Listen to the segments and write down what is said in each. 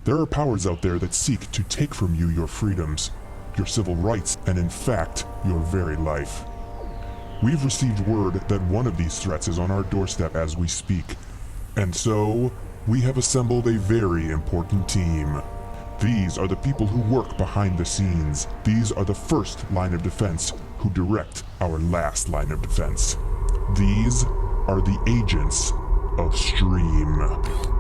There are powers out there that seek to take from you your freedoms, your civil rights, and in fact, your very life. We've received word that one of these threats is on our doorstep as we speak, and so we have assembled a very important team. These are the people who work behind the scenes. These are the first line of defense who direct our last line of defense. These are the agents of S.T.R.E.A.M.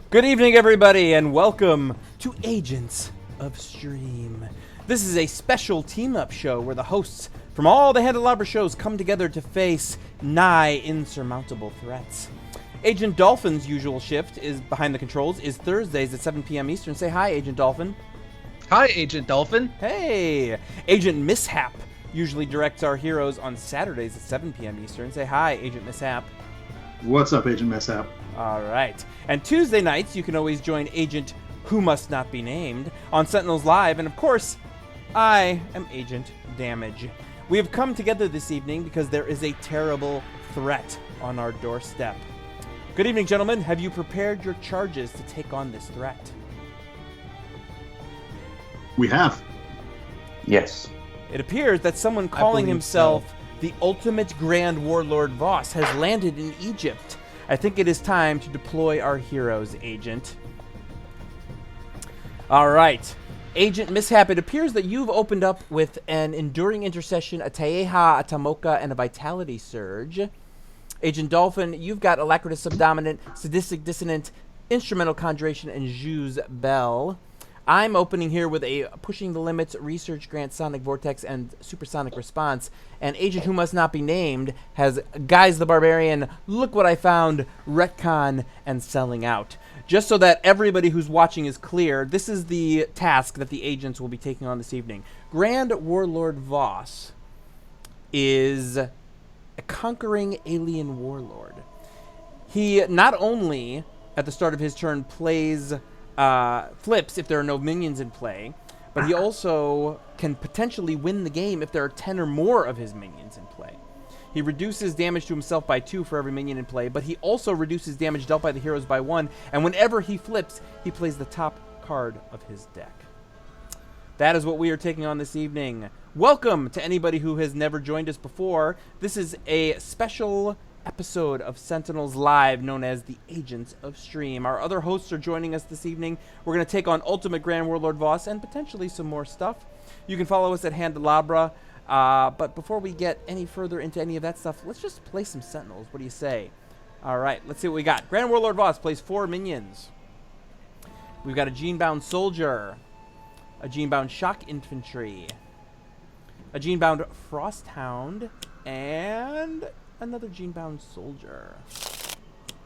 Good evening, everybody, and welcome to Agents of S.T.R.E.A.M. This is a special team-up show where the hosts from all the Handelabra shows come together to face nigh insurmountable threats. Agent Dolphin's usual shift is behind the controls is Thursdays at 7 p.m. Eastern. Say hi, Agent Dolphin. Hi, Agent Dolphin. Hey. Agent Mishap usually directs our heroes on Saturdays at 7 p.m. Eastern. Say hi, Agent Mishap. What's up, Agent Mishap? All right. And Tuesday nights, you can always join Agent Who Must Not Be Named on Sentinels Live. And of course, I am Agent Damage. We have come together this evening because there is a terrible threat on our doorstep. Good evening, gentlemen. Have you prepared your charges to take on this threat? We have. Yes. It appears that someone calling himself the ultimate Grand Warlord Voss has landed in Egypt. I think it is time to deploy our heroes, Agent. All right. Agent Mishap, it appears that you've opened up with an Enduring Intercession, a Taeha, a Tamoka, and a Vitality Surge. Agent Dolphin, you've got Alacritus Subdominant, Sadistic Dissonant, Instrumental Conjuration, and Jus Bell. I'm opening here with a Pushing the Limits, Research Grant, Sonic Vortex, and Supersonic Response. And Agent Who Must Not Be Named has Guise the Barbarian, Look What I Found, Retcon, and Selling Out. Just so that everybody who's watching is clear, this is the task that the agents will be taking on this evening. Grand Warlord Voss is a conquering alien warlord. He not only, at the start of his turn, plays flips if there are no minions in play, but he also can potentially win the game if there are 10 or more of his minions in play. He reduces damage to himself by 2 for every minion in play, but he also reduces damage dealt by the heroes by 1, and whenever he flips, he plays the top card of his deck. That is what we are taking on this evening. Welcome to anybody who has never joined us before. This is a special episode of Sentinels Live known as the Agents of S.T.R.E.A.M. Our other hosts are joining us this evening. We're going to take on Ultimate Grand Warlord Voss and potentially some more stuff. You can follow us at Handelabra. But before we get any further into any of that stuff, let's just play some Sentinels. What do you say? All right, let's see what we got. Grand Warlord Voss plays 4 minions. We've got a Gene-Bound Soldier, a Gene-Bound Shock Infantry, a Gene-Bound Frost Hound, and another Gene-Bound Soldier.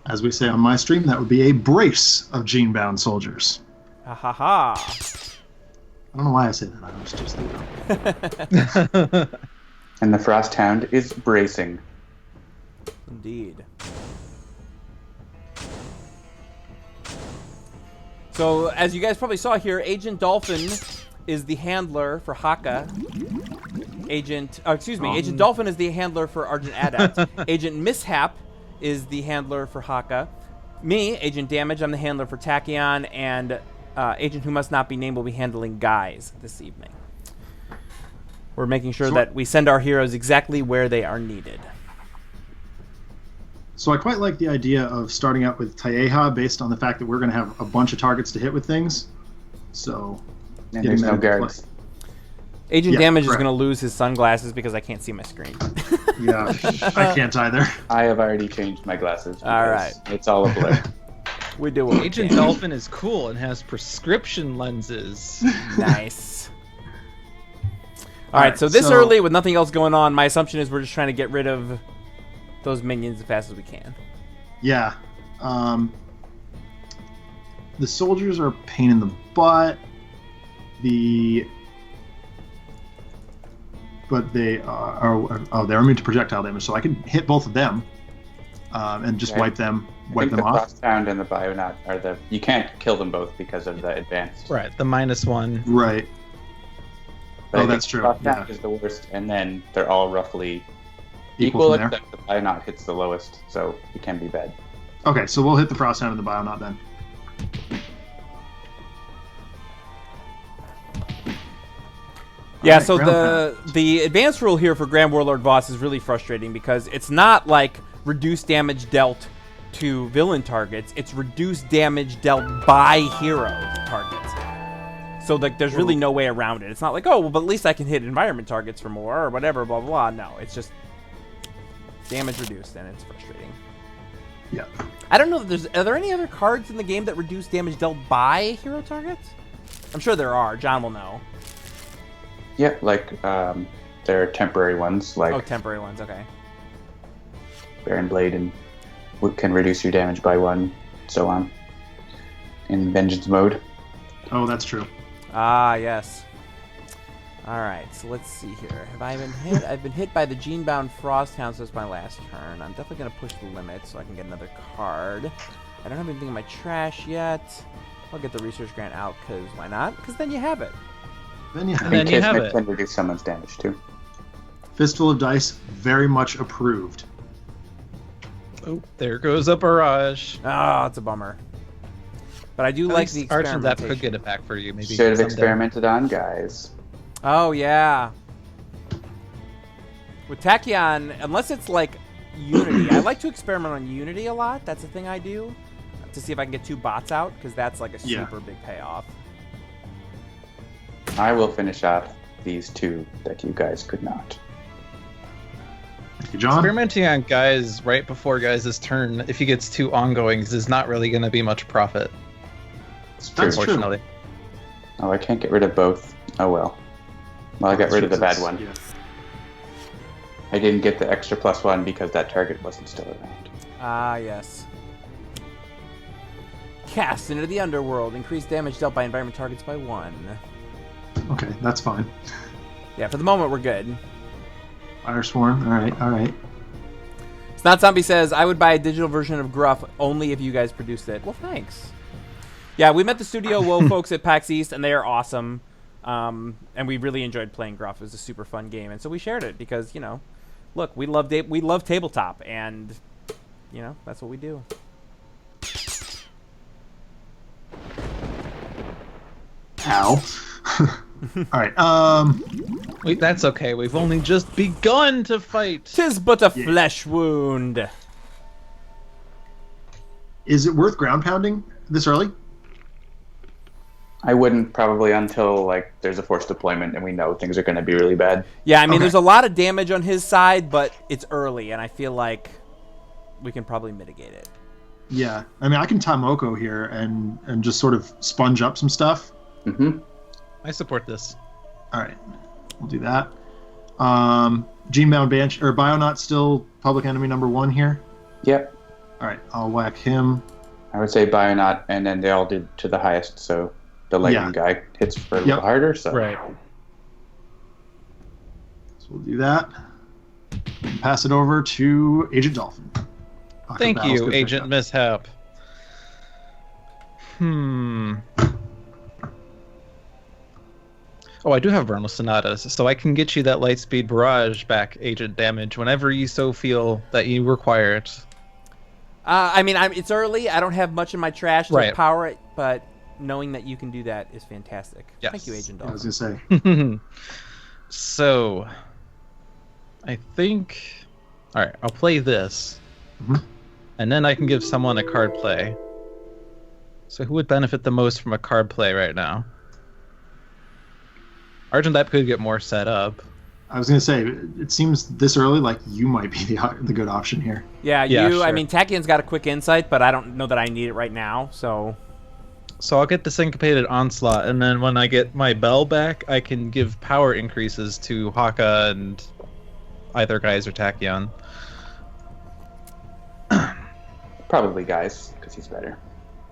As we say on my stream, that would be a brace of gene-bound soldiers. Ha ha ha. I don't know why I say that. I was just thinking. And the Frost Hound is bracing. Indeed. So, as you guys probably saw here, Agent Dolphin is the handler for Haka. Agent Dolphin is the handler for Argent Adept. Agent Mishap is the handler for Haka. Me, Agent Damage, I'm the handler for Tachyon, and Agent Who Must Not Be Named will be handling Guise this evening. We're making sure that we send our heroes exactly where they are needed. So I quite like the idea of starting out with Taeha based on the fact that we're going to have a bunch of targets to hit with things. So, and there's no guards. Agent Damage is going to lose his sunglasses because I can't see my screen. Yeah, I can't either. I have already changed my glasses. All right. It's all a blur. We do what Agent Dolphin is cool and has prescription lenses. Nice. All right, so this early with nothing else going on, my assumption is we're just trying to get rid of those minions as fast as we can. Yeah. The soldiers are a pain in the butt. But they are they're immune to projectile damage, so I can hit both of them. and just Okay. wipe them I think the off. Frosthound and the Bionaut are you can't kill them both because of the advanced. Right, the -1. Right. But I Oh, think that's true. Frosthound Yeah. is the worst, and then they're all roughly Equal equal, from there. except the Bionaut hits the lowest, so he can be bad. Okay, so we'll hit the Frosthound and the Bionaut then. Yeah, Alright, so ground the advanced rule here for Grand Warlord Voss is really frustrating because it's not like reduced damage dealt to villain targets, it's reduced damage dealt by hero targets. So like there's really no way around it. It's not like, oh, well, but at least I can hit environment targets for more or whatever, blah, blah, blah. No, it's just damage reduced, and it's frustrating. Yeah. I don't know if are there any other cards in the game that reduce damage dealt by hero targets? I'm sure there are. John will know. Yeah, like there are temporary ones like Oh, temporary ones, okay. Baron Blade and can reduce your damage by 1, so on. In Vengeance mode. Oh, that's true. Ah, yes. Alright, so let's see here. Have I been hit? I've been hit by the Gene-Bound Frosthound, so it's my last turn. I'm definitely going to push the limit so I can get another card. I don't have anything in my trash yet. I'll get the research grant out, because why not? Because then you have it. Then you have And then you have Kismet it. can reduce someone's damage too. Fistful of Dice, very much approved. Oh, there goes a barrage. Oh, it's a bummer. But I do At like least the Argent that experimentation. could get it back for you, maybe. Should have someday. experimented on Guise. Oh, yeah. With Tachyon, unless it's like Unity, I like to experiment on Unity a lot. That's the thing I do. To see if I can get 2 bots out, because that's like a Yeah. super big payoff. I will finish off these 2 that you guys could not. Thank you, John. Experimenting on Guise right before Guise's turn, if he gets 2 ongoings, is not really going to be much profit, It's true. That's true. unfortunately. Oh, I can't get rid of both. Oh well. Well, I got rid of the bad one. Yeah. I didn't get the extra +1 because that target wasn't still around. Ah, yes. Cast into the underworld. Increase damage dealt by environment targets by 1. Okay, that's fine. Yeah, for the moment, we're good. Fire Swarm. All right, all right. Snot Zombie says, I would buy a digital version of Gruff only if you guys produced it. Well, thanks. Yeah, we met the Studio Woe folks at PAX East, and they are awesome. And we really enjoyed playing Gruff. It was a super fun game. And so we shared it because, you know, look, we love tabletop, and, you know, that's what we do. Ow. All right. Wait, that's okay. We've only just begun to fight. Tis but a Yeah. flesh wound. Is it worth ground pounding this early? I wouldn't probably until like there's a forced deployment and we know things are going to be really bad. Yeah, I mean, Okay. there's a lot of damage on his side, but it's early, and I feel like we can probably mitigate it. Yeah. I mean, I can Tamoko here and just sort of sponge up some stuff. Mm-hmm. I support this. All right, we'll do that. Gene-bound Banshee or Bionaut still public enemy number 1 here. Yep. All right, I'll whack him. I would say Bionaut, and then they all did to the highest, so the lightning Yeah. guy hits for a Yep. little harder. So Right. So we'll do that. And pass it over to Agent Dolphin. Haka Thank battles you, good Agent pickup. Mishap. Oh, I do have Vernal Sonatas, so I can get you that Lightspeed Barrage back, Agent Damage, whenever you so feel that you require it. I mean, it's early. I don't have much in my trash to Right. power it, but knowing that you can do that is fantastic. Yes. Thank you, Agent Yeah, I was Dolphin. gonna say. So, I think... Alright, I'll play this. Mhm. And then I can give someone a card play. So who would benefit the most from a card play right now? Argent that could get more set up. I was gonna say, it seems this early like you might be the good option here. Yeah, Yeah, I sure. mean, Tachyon's got a quick insight, but I don't know that I need it right now, so... So I'll get the Syncopated Onslaught, and then when I get my Bell back, I can give power increases to Haka and either Guise or Tachyon. probably Guise because he's better.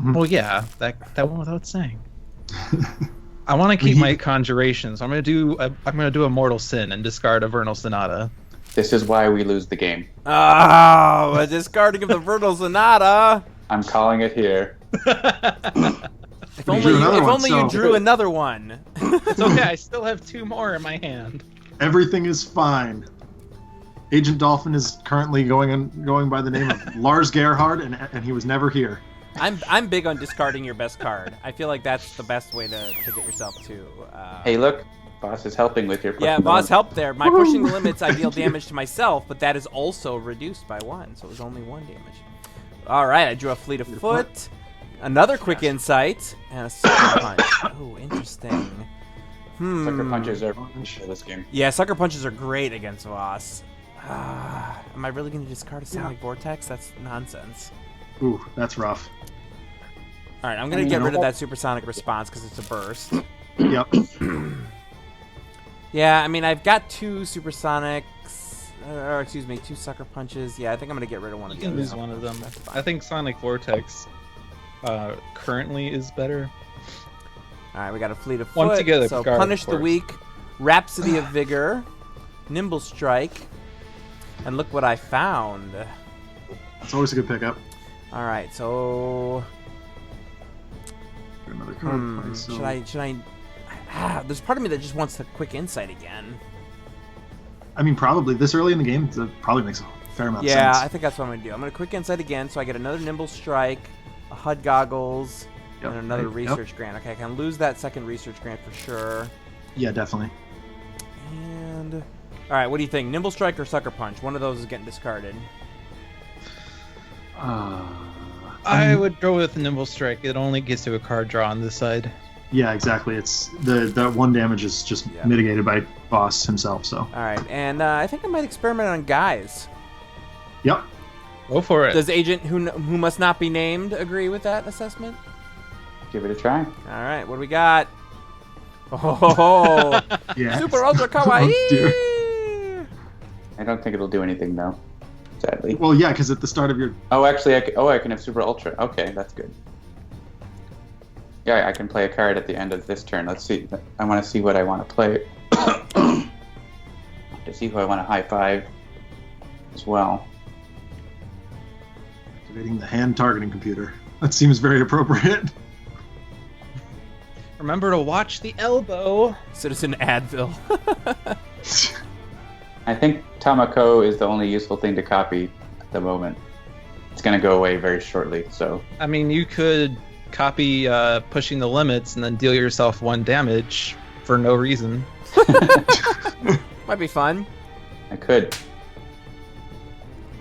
Well, yeah, that one without saying. I want to keep my conjurations. I'm gonna do a Mortal Sin and discard a Vernal Sonata. This is why we lose the game. Oh, a discarding of the Vernal Sonata. I'm calling it here. If only, drew another if one, only so- you drew another one. It's okay. I still have 2 more in my hand. Everything is fine. Agent Dolphin is currently going by the name of Lars Gerhard, and he was never here. I'm big on discarding your best card. I feel like that's the best way to get yourself to. Hey, look. Voss is helping with your Yeah, pushing Voss limits. helped there. My pushing the limits, I deal damage to myself, but that is also reduced by 1, so it was only 1 damage. All right, I drew a Fleet of Foot, another Quick Insight, and a Sucker Punch. Oh, interesting. Sucker punches are for this game. Yeah, Sucker Punches are great against Voss. Am I really going to discard a Sonic Vortex? That's nonsense. Ooh, that's rough. All right, I'm going to get rid of that Supersonic Response because it's a burst. Yep. Yeah, I mean, I've got 2 Supersonics, or excuse me, 2 Sucker Punches. Yeah, I think I'm going to get rid of one You of can those. lose one of them. That's fine. I think Sonic Vortex currently is better. All right, we got a Fleet of Once Foot, you get a so guard, Punish of the course. Weak, Rhapsody of Vigor, Nimble Strike, and look what I found. That's always a good pickup. All right, so Another card. play, so- should I? There's part of me that just wants the Quick Insight again. I mean, probably this early in the game, that probably makes a fair amount of Yeah, sense. I think that's what I'm gonna do. I'm gonna Quick Insight again, so I get another Nimble Strike, a HUD Goggles, Yep, and another yep. Research Grant. Okay, I can lose that second Research Grant for sure. Yeah, definitely. And all right, what do you think? Nimble Strike or Sucker Punch? One of those is getting discarded. I would go with Nimble Strike. It only gets to a card draw on this side. Yeah, exactly. It's that 1 damage is just Yeah. mitigated by Voss himself. So, All right, and I think I might experiment on Guise. yep. Go for it. Does Agent who must not be named agree with that assessment? Give it a try. All right, what do we got? Oh, Yeah. Super Ultra Kawaii! Oh, dear. I don't think it'll do anything, though. Sadly. Well, yeah, because at the start of your Oh, actually, I can have Super Ultra. Okay, that's good. Yeah, I can play a card at the end of this turn. Let's see. I want to see what I want to play. To see who I want to high five as well. activating the hand targeting computer, that seems very appropriate. Remember to watch the elbow. Citizen Advil. I think Tamako is the only useful thing to copy at the moment. It's going to go away very shortly, so... I mean, you could copy pushing the limits and then deal yourself 1 damage for no reason. Might be fun. I could.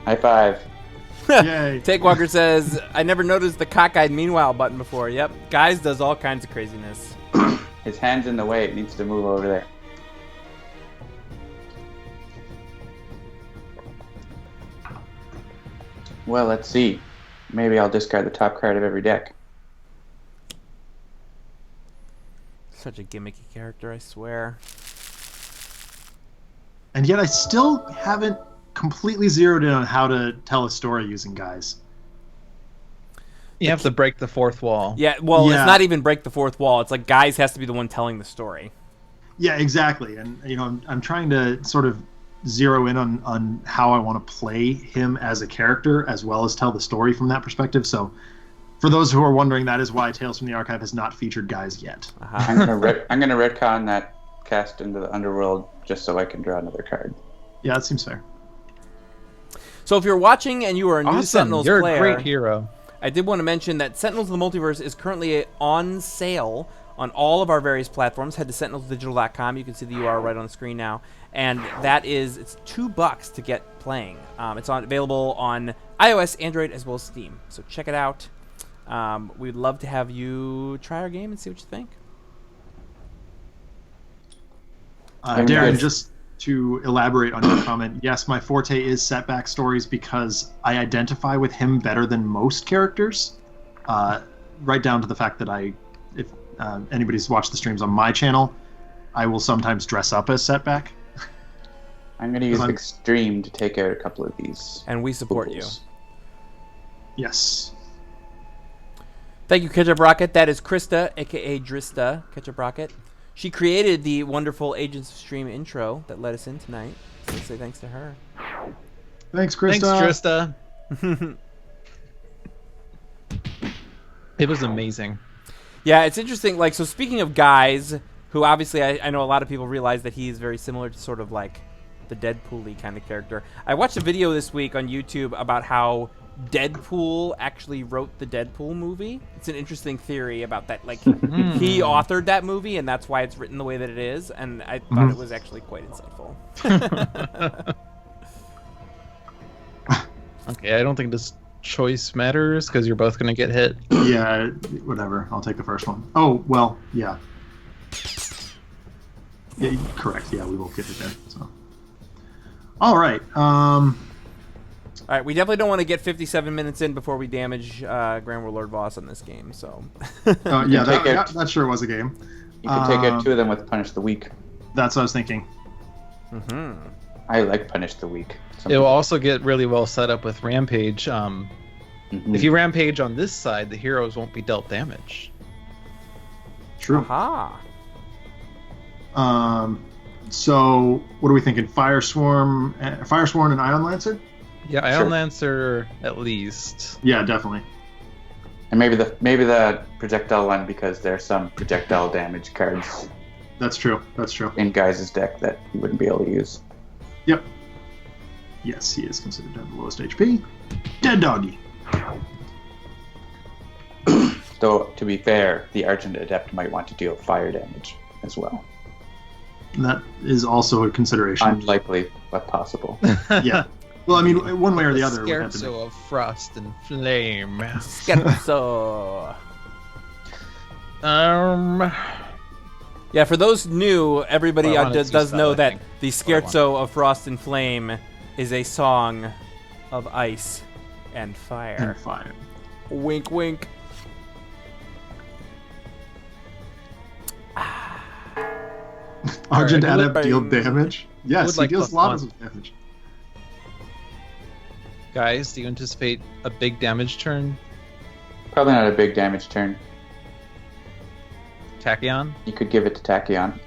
High five. Yay. Take Walker says, I never noticed the cockeyed meanwhile button before. Yep, Guise does all kinds of craziness. His hand's in the way. It needs to move over there. Well, let's see. Maybe I'll discard the top card of every deck. Such a gimmicky character, I swear. And yet I still haven't completely zeroed in on how to tell a story using Guise. You have to break the 4th wall. Yeah, well, Yeah. it's not even break the 4th wall. It's like Guise has to be the one telling the story. Yeah, exactly. And I'm trying to sort of zero in on how I want to play him as a character as well as tell the story from that perspective. So for those who are wondering, that is why Tales from the Archive has not featured Guise yet. I'm gonna retcon that cast into the underworld just so I can draw another card. Yeah, that seems fair. So if you're watching and you are a new Awesome. Sentinels You're player, a great hero. I did want to mention that Sentinels of the Multiverse is currently on sale on all of our various platforms. Head to sentinelsdigital.com. You can see the URL right on the screen now. And it's $2 to get playing. It's available on iOS, Android, as well as Steam. So check it out. We'd love to have you try our game and see what you think. Darren, just to elaborate on your comment, yes, my forte is setback stories because I identify with him better than most characters. Right down to the fact that if anybody's watched the streams on my channel, I will sometimes dress up as setback. I'm gonna use Extreme to take out a couple of these. And we support you. fools. Yes. Thank you, Ketchup Rocket. That is Krista, a.k.a. Drista, Ketchup Rocket. She created the wonderful Agents of Stream intro that led us in tonight. So let's say thanks to her. Thanks, Krista. Thanks, Trista. It was amazing. Yeah, it's interesting. Like, so speaking of Guise, who obviously I know a lot of people realize that he's very similar to sort of like the Deadpool-y kind of character. I watched a video this week on YouTube about how Deadpool actually wrote the Deadpool movie. It's an interesting theory about that. Like, he authored that movie, and that's why it's written the way that it is. And I thought it was actually quite insightful. Okay, I don't think this choice matters because you're both going to get hit. Yeah, whatever. I'll take the first one. Oh, well, yeah. Yeah, correct. Yeah, we both get it there. So, all right. All right, we definitely don't want to get 57 minutes in before we damage Grand Warlord Voss on this game. So, yeah, that sure was a game. You can take out 2 of them with Punish the Weak. That's what I was thinking. I like Punish the Weak. It will also get really well set up with Rampage. If you Rampage on this side, the heroes won't be dealt damage. True. aha. So, what are we thinking? Firesworn and Ion Lancer? Yeah, Ion Sure. Lancer at least. Yeah, definitely. And maybe the projectile one, because there's some projectile damage cards That's true. That's true. in Guise's deck that you wouldn't be able to use. Yep. Yes, he is considered to have the lowest HP. Dead doggy. Though, to be fair, the Argent Adept might want to deal fire damage as well. That is also a consideration. Unlikely, but possible. Yeah. Well, I mean, one way or the other. would have to Scherzo of Frost and Flame. Scherzo. Yeah, for those new, everybody Well, I wanted to does spell, know I that think. the That's what I Scherzo of Frost and Flame is a song of ice and fire. And fire. Wink, wink. Argent Alright, Adept deal damage? Yes, he like deals +1. lots of damage. Guys, do you anticipate a big damage turn? Probably not a big damage turn. Tachyon? You could give it to Tachyon.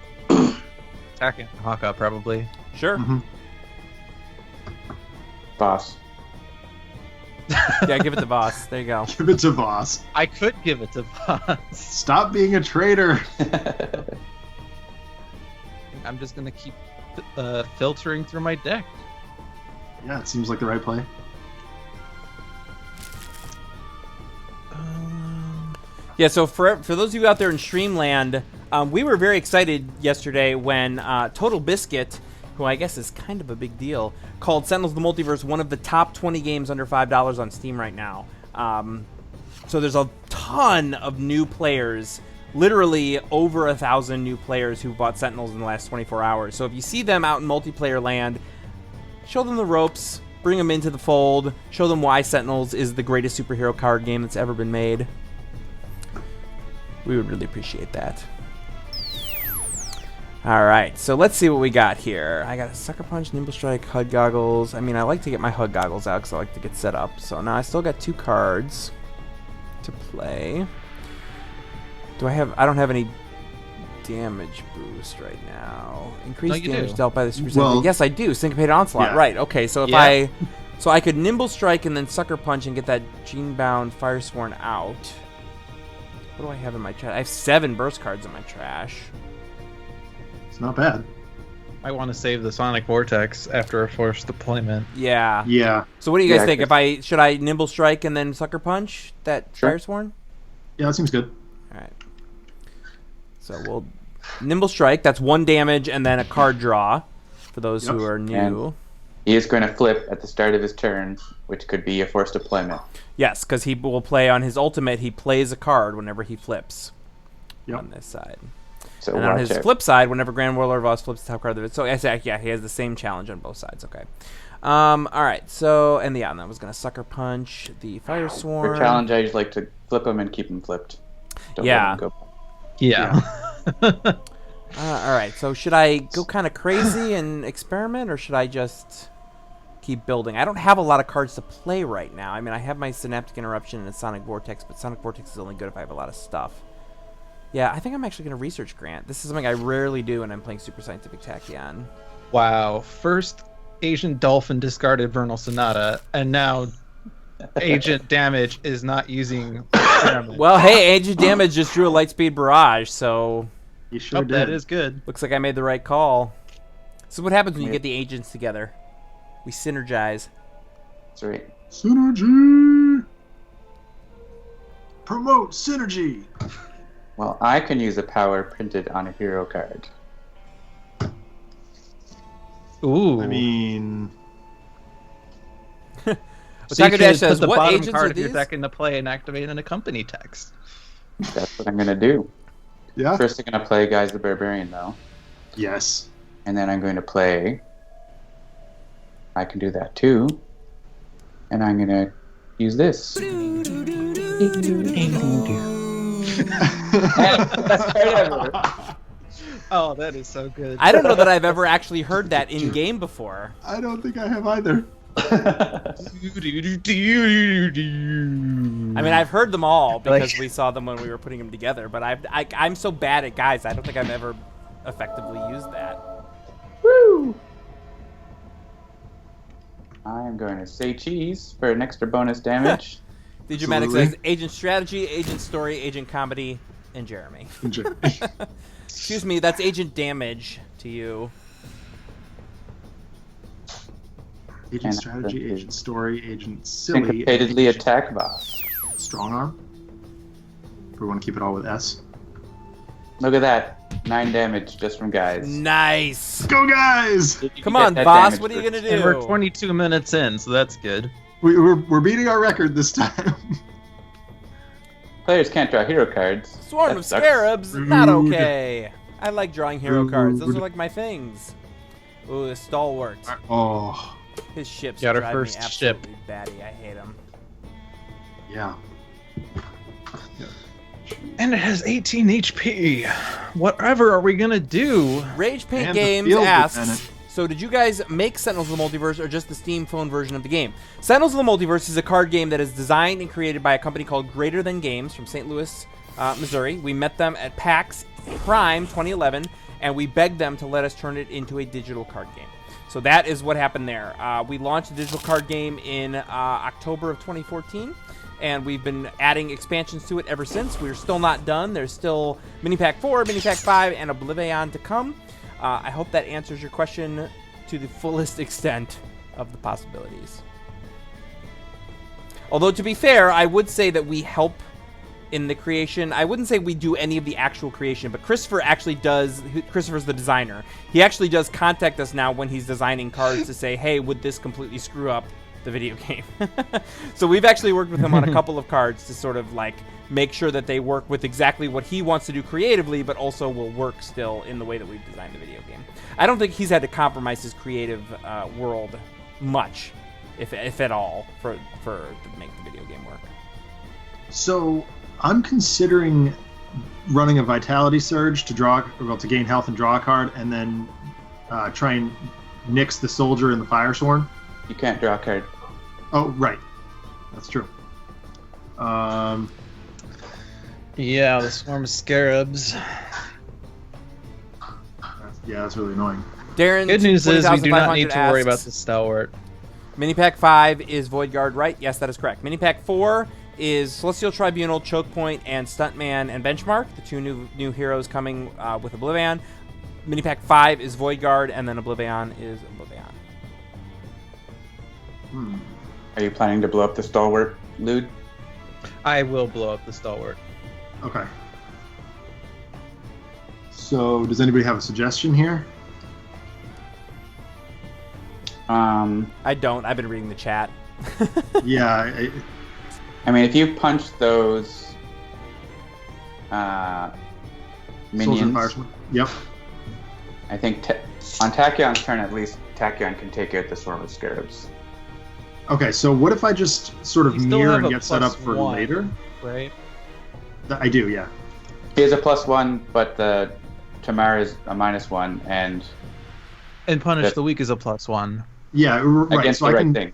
Tachyon. Haka, probably. Sure. Mhm. Boss. Yeah, give it to Voss. There you go. Give it to Voss. I could give it to Voss. Stop being a traitor. I'm just going to keep filtering through my deck. Yeah, it seems like the right play. Yeah, so for those of you out there in Streamland, we were very excited yesterday when Total Biscuit, who I guess is kind of a big deal, called Sentinels of the Multiverse one of the top 20 games under $5 on Steam right now. So there's a ton of new players, literally over 1,000 new players who bought Sentinels in the last 24 hours. So if you see them out in multiplayer land, show them the ropes, bring them into the fold, show them why Sentinels is the greatest superhero card game that's ever been made. We would really appreciate that. Alright, so let's see what we got here. I got a Sucker Punch, Nimble Strike, HUD Goggles. I mean, I like to get my HUD Goggles out because I like to get set up. So now I still got 2 cards to play. I don't have any damage boost right now. Increased you damage do. dealt by the Super Well, Saiyan. Yes, I do. Syncopated Onslaught. yeah. Right, okay. So if Yeah. So I could Nimble Strike and then Sucker Punch and get that Gene-Bound Firesworn out. What do I have in my trash? I have 7 burst cards in my trash. It's not bad. I want to save the Sonic Vortex after a forced deployment. Yeah. Yeah. So what do you guys Yeah, think? Should I Nimble Strike and then Sucker Punch that Sure. Firesworn? Yeah, that seems good. All right. So we'll Nimble Strike. That's 1 damage and then a card draw for those who Yep. are new. And he is going to flip at the start of his turn, which could be a forced deployment. Yes, because he will play on his ultimate. He plays a card whenever he flips Yep. on this side. So And on watch his out. flip side, whenever Grand Warlord Voss flips the top card of it. So yeah, he has the same challenge on both sides. Okay. All right. So and that was gonna Sucker Punch the Firesworn. For challenge, I just like to flip him and keep him flipped. Don't Yeah. let him go. Yeah. All right. So should I go kind of crazy and experiment, or should I just keep building? I don't have a lot of cards to play right now. I mean, I have my Synaptic Interruption and a Sonic Vortex, but Sonic Vortex is only good if I have a lot of stuff. Yeah, I think I'm actually going to research Grant. This is something I rarely do when I'm playing Super Scientific Tachyon. Wow. First, Agent Dolphin discarded Vernal Sonata, and now Agent Damage is not using Experiment. Well, hey, Agent Damage just drew a Lightspeed Barrage, so... You sure did. That is good. Looks like I made the right call. This is what happens when you get the agents together. We synergize. That's right. Synergy! Promote synergy! Well, I can use a power printed on a hero card. Ooh. I mean... So you Otaku could Dash put says, the what bottom agents card are of your these? deck into play and activate an accompany text. That's what I'm going to do. Yeah? First, I'm going to play Guise the Barbarian, though. Yes. And then I'm going to play... I can do that, too. And I'm going to use this. Best card ever. Oh, that is so good. I don't know that I've ever actually heard that in-game before. I don't think I have either. I mean, I've heard them all because we saw them when we were putting them together, but I'm so bad at Guise, I don't think I've ever effectively used that. Woo! I am going to say cheese for an extra bonus damage. The Dramatic Absolutely. says Agent Strategy, Agent Story, Agent Comedy, and Jeremy. Excuse me, that's Agent Damage to you. Agent And strategy, agent story, agent silly, Syncopatedly agent attack Voss. strong arm. We want to keep it all with S. Look at that. 9 damage just from Guise. Nice. Go guys! You Come get on, that Voss, damage what are you for- going to And do? we're 22 minutes in, so that's good. We're beating our record this time. Players can't draw hero cards. Swarm That of sucks. Scarabs, not Rude. okay. I like drawing hero cards. Those are Rude. like my things. Ooh, the Stalwart. Oh, His ships Got our drive first me ship. absolutely batty. I hate them. yeah. And it has 18 HP. Whatever are we gonna do? Rage Paint And the Games field asks, lieutenant. so did you guys make Sentinels of the Multiverse or just the Steam phone version of the game? Sentinels of the Multiverse is a card game that is designed and created by a company called Greazer Games from St. Louis, Missouri. We met them at PAX Prime 2011, and we begged them to let us turn it into a digital card game. So that is what happened there. We launched a digital card game in October of 2014. And we've been adding expansions to it ever since. We're still not done. There's still Mini Pack 4, Mini Pack 5, and Oblivion to come. I hope that answers your question to the fullest extent of the possibilities. Although, to be fair, I would say that we help in the creation. I wouldn't say we do any of the actual creation, but Christopher actually does. Christopher's the designer. He actually does contact us now when he's designing cards to say, hey, would this completely screw up the video game? So we've actually worked with him on a couple of cards to sort of like make sure that they work with exactly what he wants to do creatively, but also will work still in the way that we've designed the video game. I don't think he's had to compromise his creative world much, if at all, for to make the video game work. So I'm considering running a Vitality Surge to to gain health and draw a card, and then try and nix the Soldier and the Firesworn. You can't draw a card. Oh, right. That's true. Yeah, the swarm of scarabs. That's really annoying. Darren, Good news is we do not need to worry about asks, the Stalwart. Mini Pack 5 is Void Guard, right? Yes, that is correct. Mini Pack 4 is Celestial Tribunal, Choke Point, and Stuntman and Benchmark, the two new heroes coming with Oblivion. Mini Pack 5 is Void Guard, and then Oblivion is Oblivion. Are you planning to blow up the Stalwart, Lude? I will blow up the Stalwart. Okay. So, does anybody have a suggestion here? I don't. I've been reading the chat. Yeah. I mean, if you punch those Soldier minions, and Firesworn. Yep. I think on Tachyon's turn at least, Tachyon can take out the Swarm of Scarabs. Okay, so what if I just sort of You still mirror have and a get set up for +1, later? right? I do, yeah. He has a +1, but the Tamara is a -1, and And Punish That- the Weak is a +1. Yeah, right. against So the I right can, thing.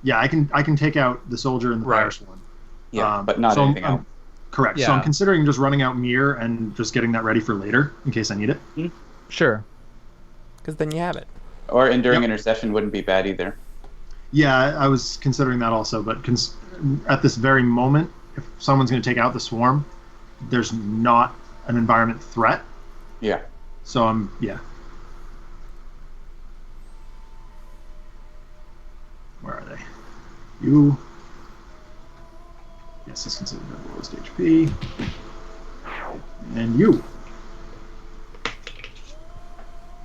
yeah, I can take out the Soldier and the Right. Firesworn. Yeah, but not so anything I'm, else. Correct. Yeah. So I'm considering just running out Mirror and just getting that ready for later in case I need it. Sure. Because then you have it. Or Enduring Yep. Intercession wouldn't be bad either. Yeah, I was considering that also, but at this very moment, if someone's going to take out the swarm, there's not an environment threat. Yeah. So yeah. Where are they? You. Yes, it's considered the lowest HP. And you.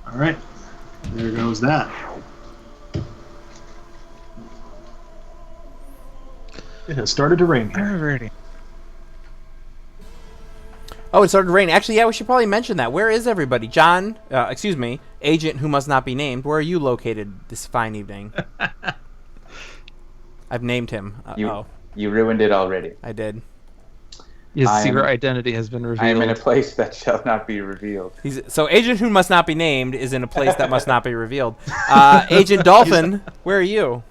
All right. There goes that. It has started to rain here. Alrighty. Oh, it started to rain. Actually, yeah, we should probably mention that. Where is everybody? John, Agent who must not be named. Where are you located this fine evening? I've named him. You ruined it already. I did. His secret identity has been revealed. I am in a place that shall not be revealed. So Agent who must not be named is in a place that must not be revealed. Agent Dolphin, where are you?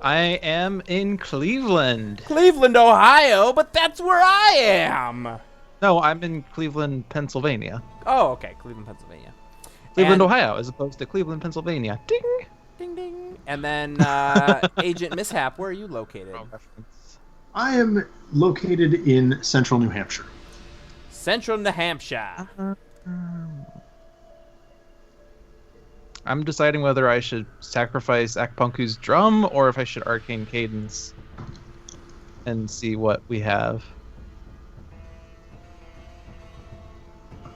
I am in Cleveland. Cleveland, Ohio, but that's where I am. No, I'm in Cleveland, Pennsylvania. Oh, okay, Cleveland, Pennsylvania. Cleveland, And- Ohio, as opposed to Cleveland, Pennsylvania. Ding! Ding, ding. And then Agent Mishap, where are you located? I am located in central New Hampshire. Central New Hampshire. I'm deciding whether I should sacrifice Akpunku's drum or if I should Arcane Cadence and see what we have.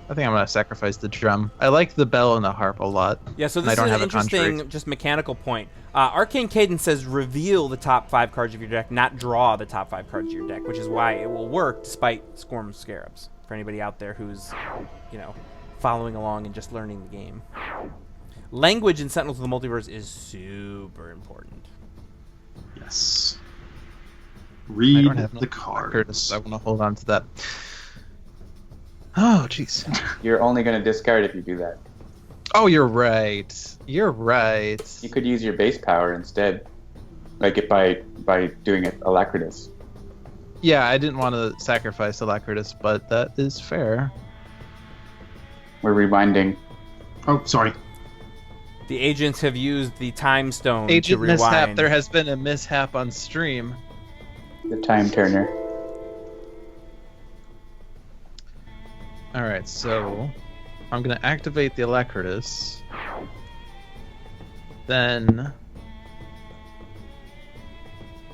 I think I'm going to sacrifice the drum. I like the bell and the harp a lot. Yeah, so and this I don't is an have a interesting, contrary. just mechanical point. Arcane Cadence says reveal the top 5 cards of your deck, not draw the top 5 cards of your deck, which is why it will work despite Swarm Scarabs. For anybody out there who's, following along and just learning the game. Language in Sentinels of the Multiverse is super important. Yes. I Read don't have the Curtis, cards. I want to hold on to that. Oh, jeez. You're only going to discard if you do that. Oh, you're right. You're right. You could use your base power instead, like it by doing it Alacritus. Yeah, I didn't want to sacrifice Alacritus, but that is fair. We're rewinding. Oh, sorry. The agents have used the time stone Agent to rewind. mishap. There has been a mishap on stream. The time turner. All right, so I'm going to activate the Alacritus. Then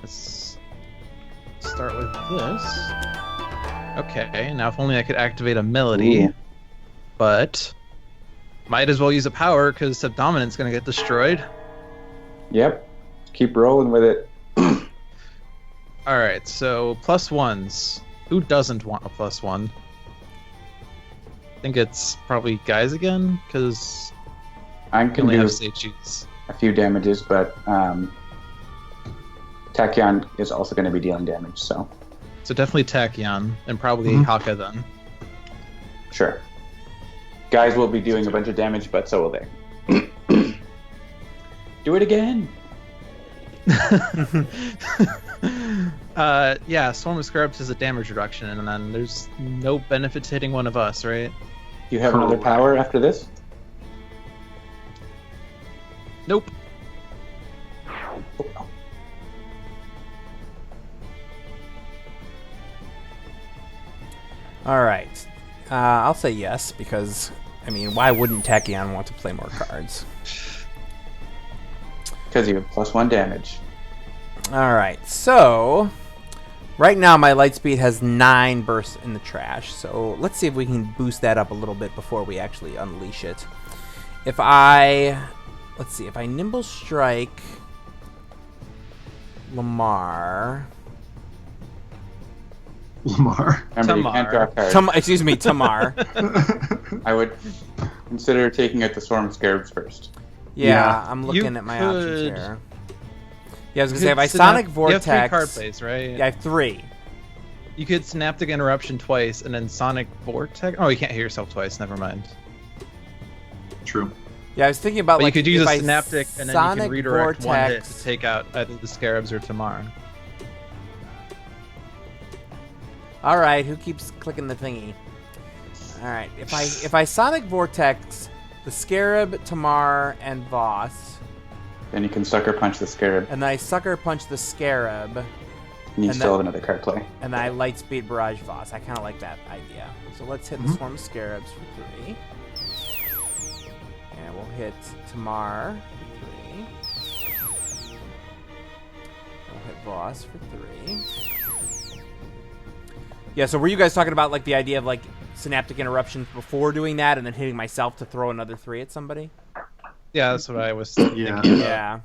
let's start with this. Okay, now if only I could activate a melody. Ooh. But might as well use a power because Subdominant's going to get destroyed. Yep. Keep rolling with it. All right, so +1s. Who doesn't want a +1? I think it's probably Guise again, because I I can only do have HEs. a few damages, but Tachyon is also going to be dealing damage, so So definitely Tachyon, and probably Mhm. Haka then. sure. Guys will be doing a bunch of damage, but so will they. Do it again! Yeah, Swarm of Scarabs is a damage reduction, and then there's no benefit to hitting one of us, right? You have another Correct. power after this? Nope. All right. I'll say yes, because, why wouldn't Tachyon want to play more cards? Because you have +1 damage. All right, so right now my light speed has 9 bursts in the trash, so let's see if we can boost that up a little bit before we actually unleash it. If I Nimble Strike Lamar, Lamar. Remember, you can't draw cards. Tamar. I would consider taking out the Swarm Scarabs first. Yeah, Yeah. I'm You looking at my options could- here. Yeah, I was gonna say if I Sonic Vortex, You have 3 card plays, right? yeah, I have 3. You could Synaptic Interruption twice, and then Sonic Vortex. Oh, you can't hit yourself twice. Never mind. True. Yeah, I was thinking about But like you could use if a I Synaptic, and then you Sonic can redirect one hit Vortex, to take out either the Scarabs or Tamar. All right, who keeps clicking the thingy? All right, if I Sonic Vortex the Scarab, Tamar, and Voss, Then you can Sucker Punch the Scarab. and then I Sucker Punch the Scarab, And you and still then- have another card play. and I Lightspeed Barrage Voss. I kind of like that idea. So let's hit the Swarm of Scarabs for 3. And we'll hit Tamar for 3. We'll hit Voss for 3. Yeah, so were you guys talking about like the idea of like Synaptic Interruptions before doing that and then hitting myself to throw another 3 at somebody? Yeah, that's what I was thinking. Yeah.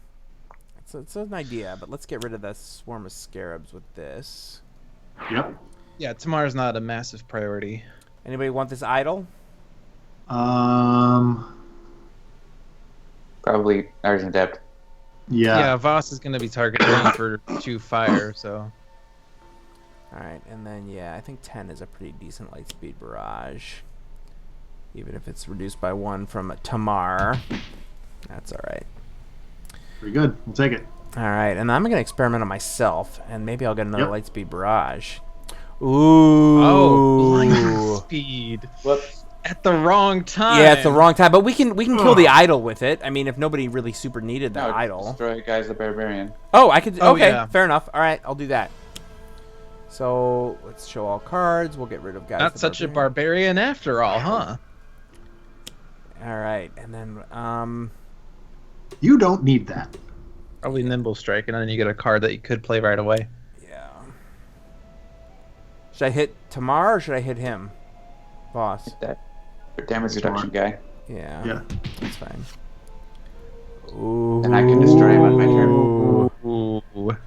It's an idea, but let's get rid of the Swarm of Scarabs with this. Yep. Yeah, tomorrow's not a massive priority. Anybody want this idol? Probably Argent Adept. Yeah, Voss is going to be targeting me for 2 fire, so... Alright, and then, yeah, I think 10 is a pretty decent Lightspeed Barrage. Even if it's reduced by 1 from Tamar. That's alright. Pretty good. We'll take it. Alright, and I'm going to experiment on myself, and maybe I'll get another Yep. Lightspeed Barrage. Ooh. Oh, Lightspeed. Whoops. At the wrong time. Yeah, it's the wrong time, but we can kill the idol with it. I mean, if nobody really super needed the No, idol. destroy Guise the Barbarian. Oh, I could. Oh, Okay, yeah. fair enough. All right, I'll do that. So let's show all cards. We'll get rid of guys. Not such a barbarian after all, huh? All right, and then You don't need that. Probably Nimble Strike, and then you get a card that you could play right away. yeah. Should I hit Tamar or should I hit him? Boss. Hit that. For damage Tamar. reduction guy. Yeah. Yeah. That's fine. Ooh. And I can destroy him on my turn. Ooh.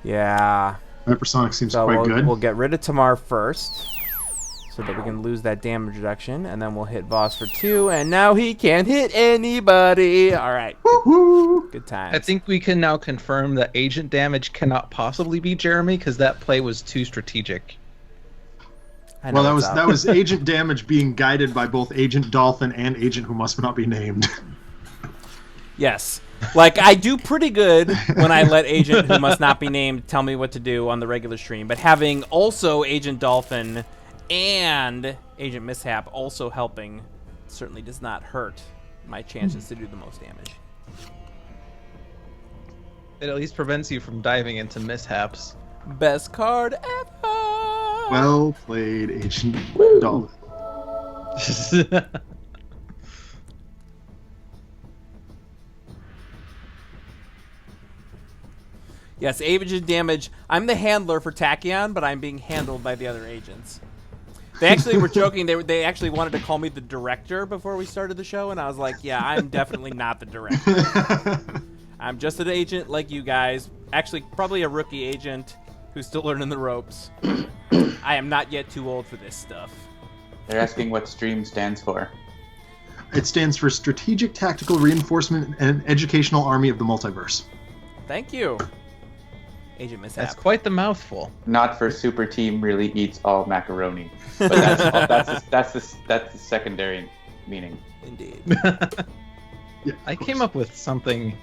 Yeah. Hypersonic seems So quite we'll, good. we'll get rid of Tamar first, so that we can lose that damage reduction, and then we'll hit Voss for 2, and now he can't hit anybody. All right. Woo-hoo! Good times. I think we can now confirm that agent damage cannot possibly be Jeremy, because that play was too strategic. I know Well, what's up. that was agent damage being guided by both Agent Dolphin and Agent who must not be named. Yes. Like, I do pretty good when I let Agent who must not be named tell me what to do on the regular stream, but having also Agent Dolphin and Agent Mishap also helping certainly does not hurt my chances to do the most damage. It at least prevents you from diving into mishaps. Best card ever! Well played, Agent Dolphin. Yes, agent damage. I'm the handler for Tachyon, but I'm being handled by the other agents. They actually were joking. They actually wanted to call me the director before we started the show, and I was like, yeah, I'm definitely not the director. I'm just an agent like you guys. Actually, probably a rookie agent who's still learning the ropes. I am not yet too old for this stuff. They're asking what ST.R.E.A.M stands for. It stands for Strategic Tactical Reinforcement and Educational Army of the Multiverse. Thank you, Agent Mishap. That's quite the mouthful. Not for Super Team really eats all macaroni. But that's the secondary meaning. Indeed. Yeah, I came up with something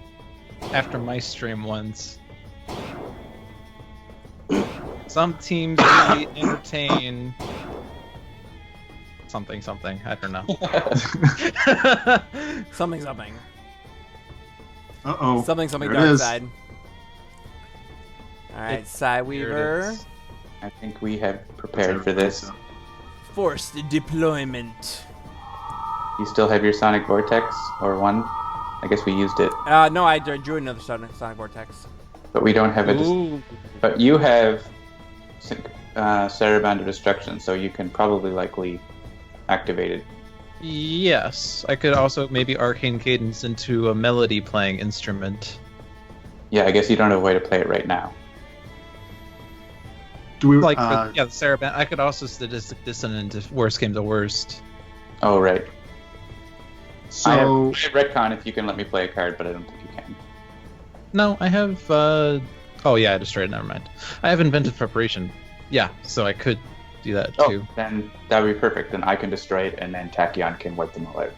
after my stream once. Some teams really entertain something. I don't know. Something. Uh-oh. Something There it dark is. side. Alright, Here it Psyweaver. is. I think we have prepared for this. Forced deployment. You still have your Sonic Vortex or one? I guess we used it, No, I drew another Sonic Vortex. but we don't have a. Ooh. But you have Saraband of Destruction, so you can probably likely activate it. Yes, I could also maybe Arcane Cadence into a melody playing instrument. Yeah, I guess you don't have a way to play it right now. Do we, Like, the Saraband. I could also Sadistic Dissonant if worst came to worst. Oh, right. so I have retcon if you can let me play a card, but I don't think you can. No, I have. Oh yeah, I destroyed it. Never mind. I have Inventive Preparation. Yeah, so I could do that too. Oh, then that would be perfect. Then I can destroy it, and then Tachyon can wipe them all out.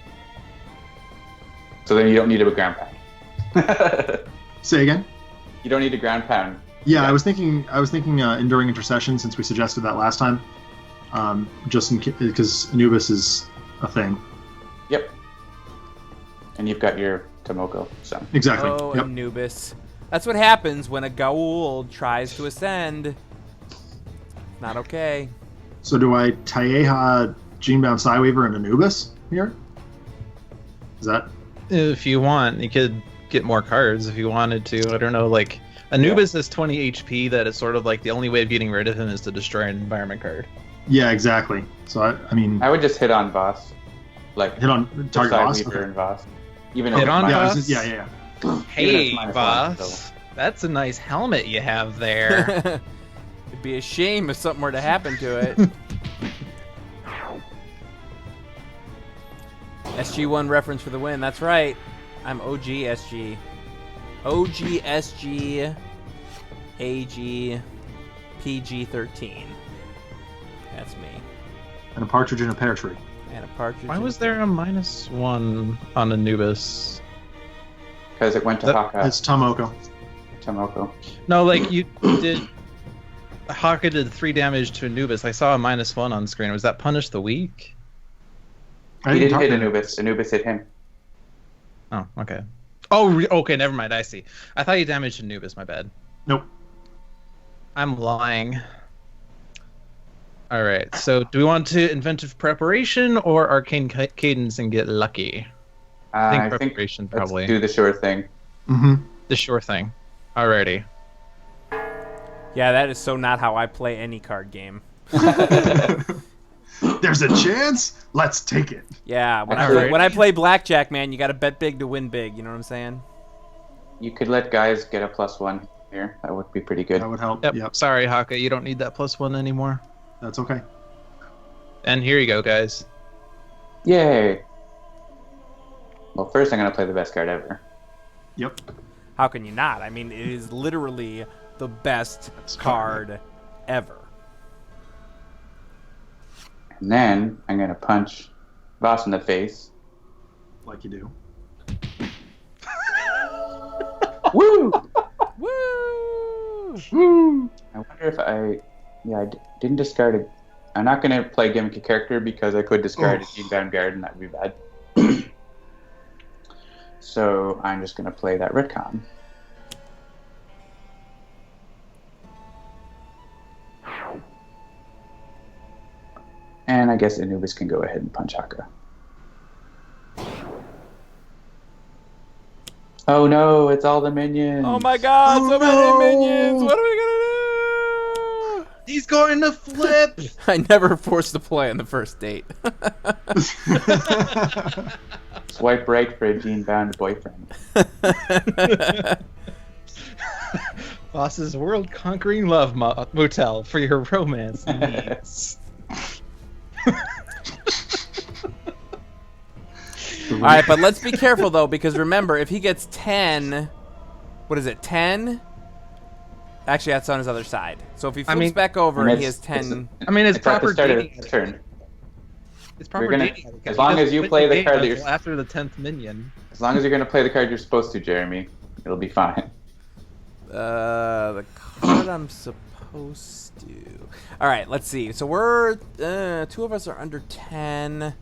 So then you don't need a ground pound. say again. You don't need a ground pound Yeah, I was thinking Enduring Intercession, since we suggested that last time. Just because Anubis is a thing. Yep. And you've got your Tomoko, so. Exactly. Oh, Yep. Anubis. That's what happens when a Gaul tries to ascend. Not okay. So do I Taeha, Genebound Psyweaver, and Anubis here? Is that... If you want, you could get more cards if you wanted to. I don't know, like... Anubis has 20 HP, that is sort of like the only way of getting rid of him is to destroy an environment card. Yeah, exactly. So, I mean... I would just hit on Voss. Like, hit on target Voss? Weaver Okay. and Voss. Even Hit on Voss? Yeah. Hey, -1, Voss. That's a nice helmet you have there. It'd be a shame if something were to happen to it. SG1 reference for the win. That's right. I'm OG SG. OG SG AG PG-13. That's me. And a partridge in a pear tree. And a partridge. Why was there a -1 on Anubis? Because it went to That- Haka. It's Tomoko. Tomoko. No, like you did. Haka did 3 damage to Anubis. I saw a -1 on screen. Was that Punish the Weak? He didn't hit Anubis. Anubis hit him. Oh, okay. Oh, okay, never mind. I see. I thought you damaged Anubis. My bad. Nope. I'm lying. All right. So, do we want to Inventive Preparation or Arcane Cadence and get lucky? I think preparation probably. Let's do the sure thing. Mm-hmm. The sure thing. Alrighty. Yeah, that is so not how I play any card game. There's a chance? Let's take it. Yeah, when Alright. when I play blackjack, man, you got to bet big to win big. You know what I'm saying? You could let guys get a +1 here. That would be pretty good. That would help. Yep. Sorry, Haka. You don't need that +1 anymore. That's okay. And here you go, guys. Yay! Well, first I'm going to play the best card ever. Yep. How can you not? I mean, it is literally the best card ever. And then I'm going to punch Voss in the face. Like you do. Woo! Woo! I wonder if I didn't discard it. I'm not going to play gimmicky character because I could discard a Genebound Guard and that would be bad. So I'm just going to play that retcon. And I guess Anubis can go ahead and punch Haka. Oh no, it's all the minions. Oh my god, so many minions! What are we gonna do? He's going to flip! I never forced to play on the first date. Swipe right for a Genebound boyfriend. Voss's world-conquering love motel for your romance needs. Alright, but let's be careful though, because remember, if he gets 10, what is it, 10? Actually, that's on his other side. So if he flips back over and he has 10... It's It's at the proper start of dating. his turn. It's proper You're gonna- dating. as long as you play the card that you're... After the 10th minion. As long as you're going to play the card you're supposed to, Jeremy, it'll be fine. The card I'm supposed to... Alright, let's see. So we're... 2 of us are under 10.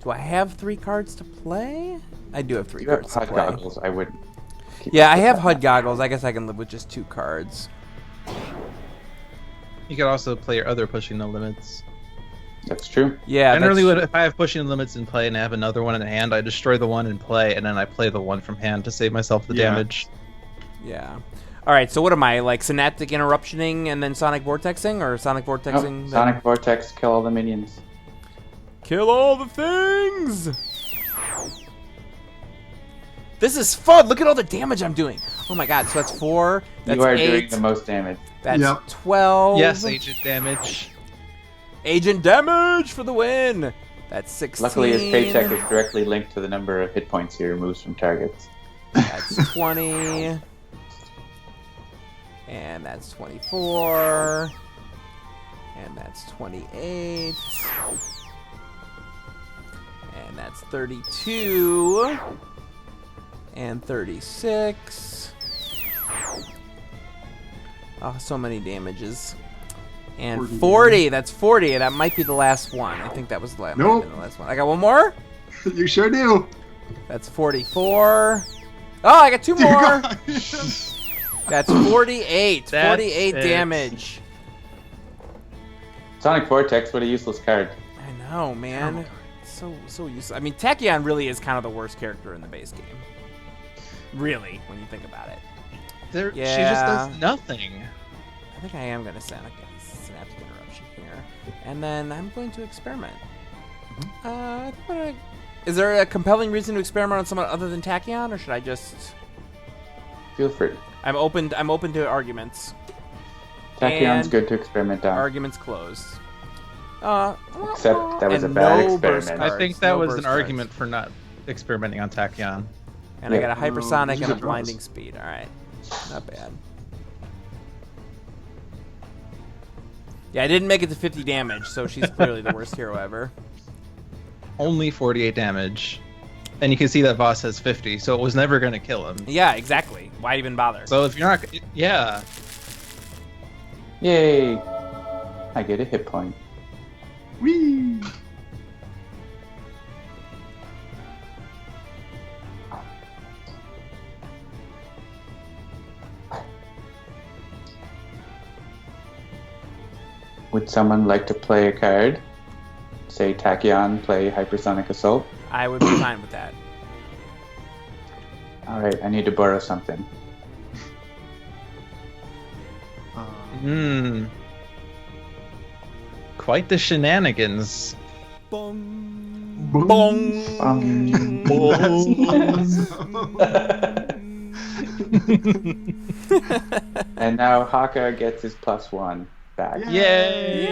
Do I have 3 cards to play? I do have 3 You have cards to HUD play. goggles. I would. Yeah, I have HUD goggles. I guess I can live with just 2 cards. You could also play your other Pushing the Limits. That's true. Yeah, Generally, that's- if I have Pushing the Limits in play and I have another one in hand, I destroy the one in play and then I play the one from hand to save myself the damage. Yeah. Alright, so what am I, like Synaptic Interruptioning and then Sonic Vortexing? Or Sonic Vortexing? Nope. Sonic Vortex, kill all the minions. Kill all the things! This is fun! Look at all the damage I'm doing! Oh my god, so that's 4, that's You are 8, doing the most damage. that's Yep. 12. Yes, agent damage. Agent damage for the win! That's 16. Luckily, his paycheck is directly linked to the number of hit points he removes from targets. That's 20. And that's 24. And that's 28. And that's 32. And 36. Oh, so many damages. And 40. That's 40. That might be the last one. I think that was the last, Nope. the last one. I got one more. You sure do. That's 44. Oh, I got two more. That's 48. That's 48 it. damage. Sonic Vortex, what a useless card. I know, man. So useless. I mean, Tachyon really is kind of the worst character in the base game. Really, when you think about it. She just does nothing. I think I am going to synaptic interruption here. And then I'm going to experiment. Is there a compelling reason to experiment on someone other than Tachyon, or should I just... Feel free. I'm open to arguments. Tachyon's And good to experiment on. Arguments closed. Except that was a and bad no burst experiment. cards, I think that no was burst an cards. argument for not experimenting on Tachyon. And I Yeah. got a hypersonic these and a are draws. blinding speed. All right, not bad. Yeah, I didn't make it to 50 damage, so she's clearly the worst hero ever. Only 48 damage. And you can see that Voss has 50, so it was never going to kill him. Yeah, exactly. Why even bother? So if you're not... Yeah. Yay! I get a hit point. Whee! Would someone like to play a card? Say Tachyon, play Hypersonic Assault. I would be fine with that. Alright, I need to borrow something. Quite the shenanigans. Bong. Boom. And now Haka gets his +1 back. Yay!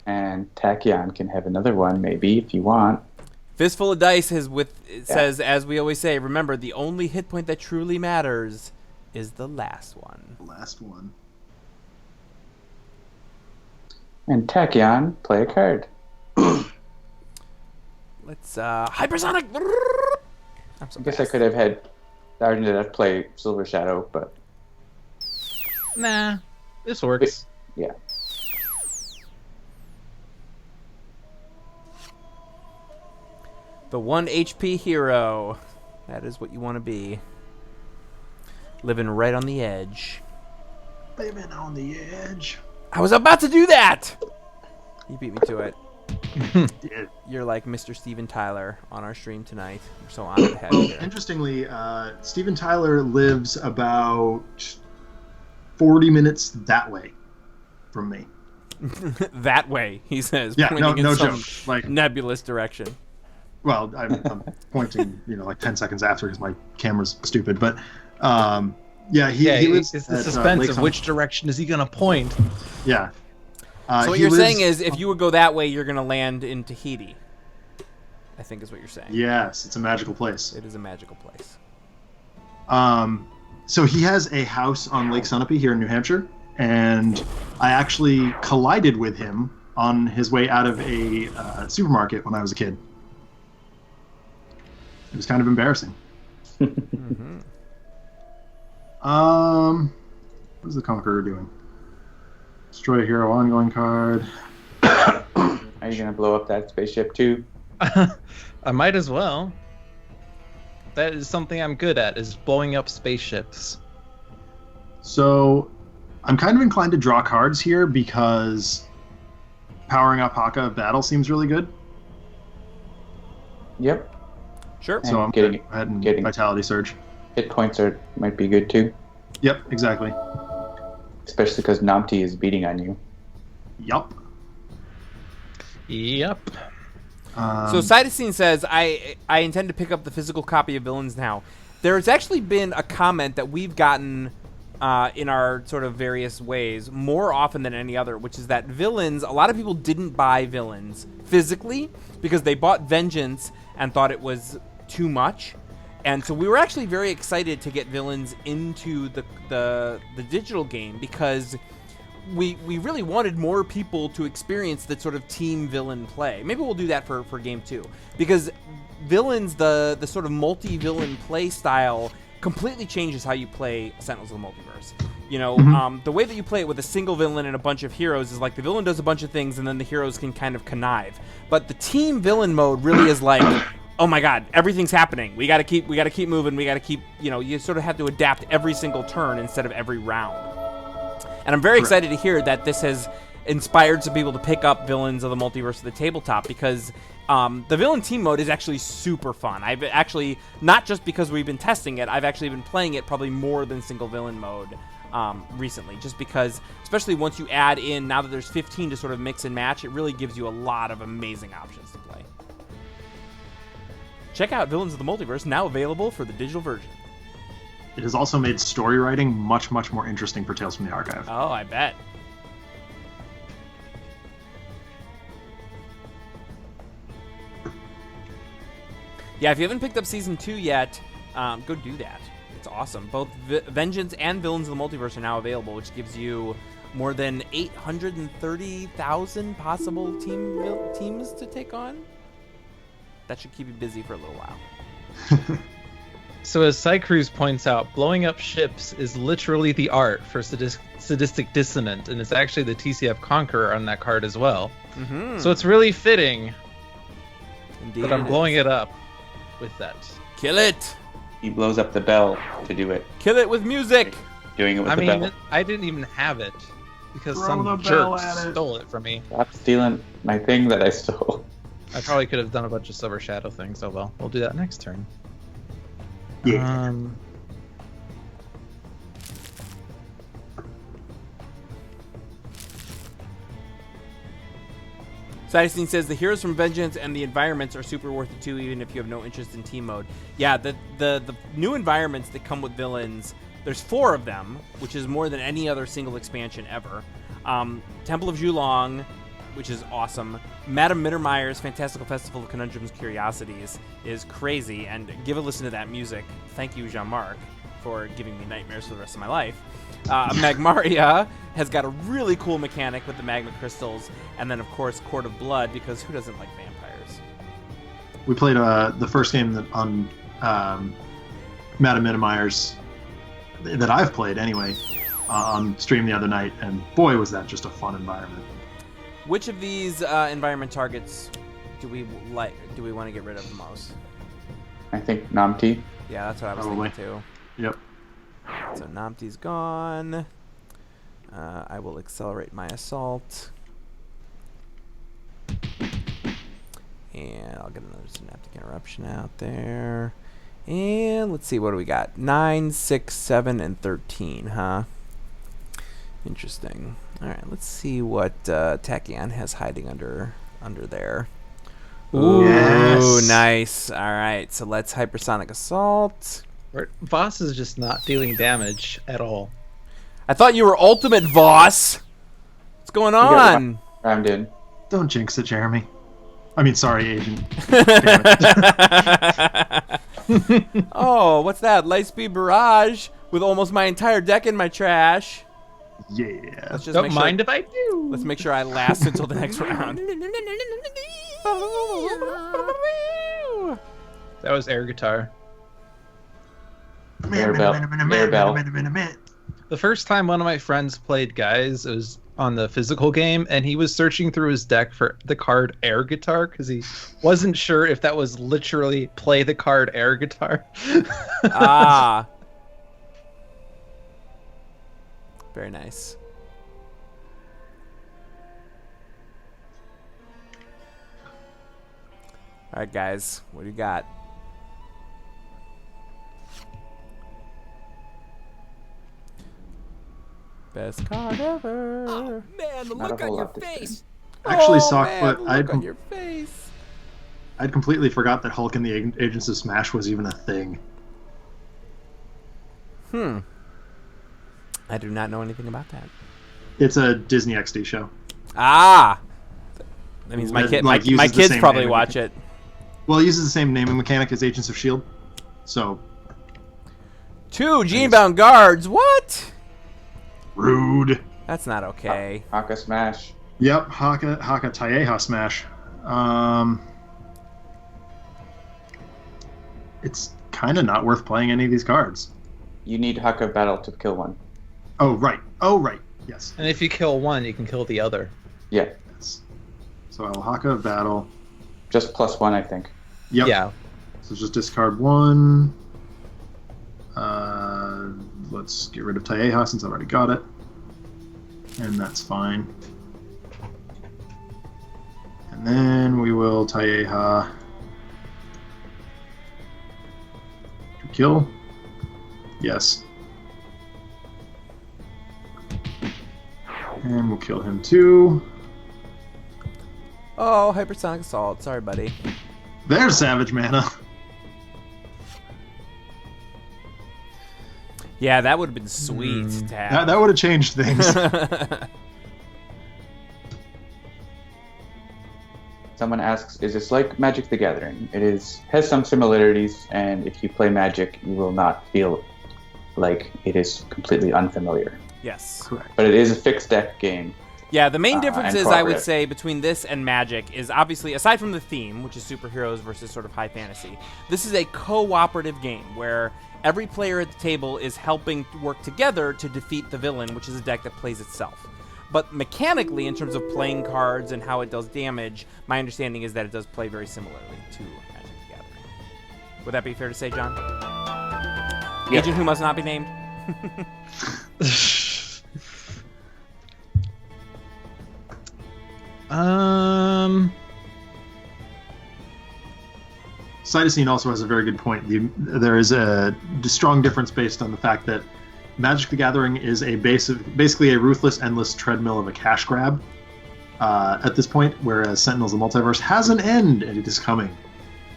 And Tachyon can have another one, maybe, if you want. Fistful of Dice says, as we always say, remember, the only hit point that truly matters is the last one. Last one. And Tachyon, play a card. Let's, hypersonic! I'm so I guess fast. I could have had Argent play Silver Shadow, but Nah. This works. yeah. The 1 HP hero. That is what you want to be. Living right on the edge. Living on the edge. I was about to do that! You beat me to it. Yeah. You're like Mr. Steven Tyler on our stream tonight. We're so honored to have you here. Interestingly, Steven Tyler lives about 40 minutes that way from me. That way, he says, Yeah, pointing no in some joke. Like, nebulous direction. well, I'm pointing, like 10 seconds after because my camera's stupid. But yeah, he lives. It's the at, suspense Lake of Sun- which direction is he going to point. Yeah. So what he you're lives- saying is, if you would go that way, you're going to land in Tahiti. I think is what you're saying. Yes, it's a magical place. It is a magical place. So he has a house on Lake Sunapee here in New Hampshire, and I actually collided with him on his way out of a supermarket when I was a kid. It was kind of embarrassing. Mm-hmm. What is the Conqueror doing? Destroy a hero ongoing card. Are you gonna blow up that spaceship too? I might as well. That is something I'm good at, is blowing up spaceships. So I'm kind of inclined to draw cards here because powering up Haka Battle seems really good. Yep. Sure. And So I'm getting- going to go ahead and getting- Vitality Surge. Hit points might be good too, Yep, exactly. especially because Namti is beating on you. Yup. Yep. So Cytosine says, I intend to pick up the physical copy of Villains now. There's actually been a comment that we've gotten in our sort of various ways more often than any other, which is that Villains, a lot of people didn't buy Villains physically because they bought Vengeance and thought it was too much. And so we were actually very excited to get Villains into the digital game because we really wanted more people to experience that sort of team villain play. Maybe we'll do that for game 2. Because Villains, the sort of multi-villain play style completely changes how you play Sentinels of the Multiverse. You know, the way that you play it with a single villain and a bunch of heroes is like the villain does a bunch of things and then the heroes can kind of connive. But the team villain mode really is like, oh my god, everything's happening. We gotta keep moving. We gotta keep, you know, you sort of have to adapt every single turn instead of every round. And I'm very excited to hear that this has inspired some people to pick up Villains of the Multiverse of the Tabletop, because the villain team mode is actually super fun. I've actually, not just because we've been testing it, I've actually been playing it probably more than single villain mode recently, just because, especially once you add in, now that there's 15 to sort of mix and match, it really gives you a lot of amazing options to play. Check out Villains of the Multiverse, now available for the digital version. It has also made story writing much, much more interesting for Tales from the Archive. Oh, I bet. Yeah, if you haven't picked up Season 2 yet, go do that. It's awesome. Both Vengeance and Villains of the Multiverse are now available, which gives you more than 830,000 possible teams to take on. That should keep you busy for a little while. So as Cycrews points out, blowing up ships is literally the art for Sadistic Dissonant, and it's actually the TCF Conqueror on that card as well. Mm-hmm. So it's really fitting Indeed that I'm blowing it up with that. Kill it! He blows up the bell to do it. Kill it with music! Doing it with the bell. I didn't even have it because Throw some the jerk bell at it. stole it from me. Stop stealing my thing that I stole. I probably could have done a bunch of Silver Shadow things. Oh well, we'll do that next turn. Yeah. Sidestein says the heroes from Vengeance and the environments are super worth it too, even if you have no interest in team mode. Yeah, the new environments that come with villains, there's 4 of them, which is more than any other single expansion ever. Temple of Julong, which is awesome. Madame Mittermeier's Fantastical Festival of Conundrums and Curiosities is crazy, and give a listen to that music. Thank you, Jean-Marc, for giving me nightmares for the rest of my life. Magmaria has got a really cool mechanic with the magma crystals, and then of course Court of Blood, because who doesn't like vampires? We played the first game on Madame Mittermeier's that I've played anyway on stream the other night, and boy was that just a fun environment. Which of these environment targets do we like? Do we want to get rid of the most? I think Namti. Yeah, that's what I was Probably. thinking too. Yep. So Namti's gone. I will accelerate my assault. And I'll get another synaptic interruption out there. And let's see, what do we got? 9, 6, 7, and 13, huh? Interesting. All right, let's see what Tachyon has hiding under there. Ooh, yes. Nice. All right, so let's hypersonic assault. Voss is just not dealing damage at all. I thought you were ultimate Voss. What's going on? I'm in. Don't jinx it, Jeremy. I mean, sorry, Agent. Oh, what's that? Lightspeed Barrage with almost my entire deck in my trash. Yeah. Let's just Don't mind if I do. Let's make sure I last until the next round. That was air guitar. Air bell. The first time one of my friends played Guise, it was on the physical game, and he was searching through his deck for the card air guitar because he wasn't sure if that was literally play the card air guitar. Ah. Very nice. All right, guys, what do you got? Best card ever. Oh man, the Not look a on whole your lot this face. Actually, oh, Sock, man, but the look on your face. I'd completely forgot that Hulk and the Agents of Smash was even a thing. I do not know anything about that. It's a Disney XD show. Ah. That means my It, kid, like, my uses the kids same probably naming watch it. Well, it uses the same naming mechanic as Agents of S.T.R.E.A.M. So 2 Gene-bound guards. What? rude. That's not okay. Haka Smash. Yep, Haka Tachyon Smash. It's kind of not worth playing any of these cards. You need Haka Battle to kill one. Oh, right. Yes. And if you kill one, you can kill the other. Yeah. Yes. So I'll Haka of Battle. Just +1, I think. Yep. Yeah. So just discard 1. Let's get rid of Tachyon since I've already got it. And that's fine. And then we will Tachyon to kill. Yes. And we'll kill him too. Oh, hypersonic assault. Sorry, buddy. There's Savage Mana. Yeah, that would have been sweet to have. That would have changed things. Someone asks, is this like Magic the Gathering? It has some similarities, and if you play Magic, you will not feel like it is completely unfamiliar. Yes. Correct. But it is a fixed deck game. Yeah, the main difference and is, I would cooperative. say, between this and Magic is obviously, aside from the theme, which is superheroes versus sort of high fantasy, this is a cooperative game where every player at the table is helping work together to defeat the villain, which is a deck that plays itself. But mechanically, in terms of playing cards and how it does damage, my understanding is that it does play very similarly to Magic the Gathering. Would that be fair to say, John? Yeah. Agent who must not be named? Cytosine also has a very good point. There is a strong difference based on the fact that Magic the Gathering is basically a ruthless, endless treadmill of a cash grab at this point, whereas Sentinels of the Multiverse has an end, and it is coming.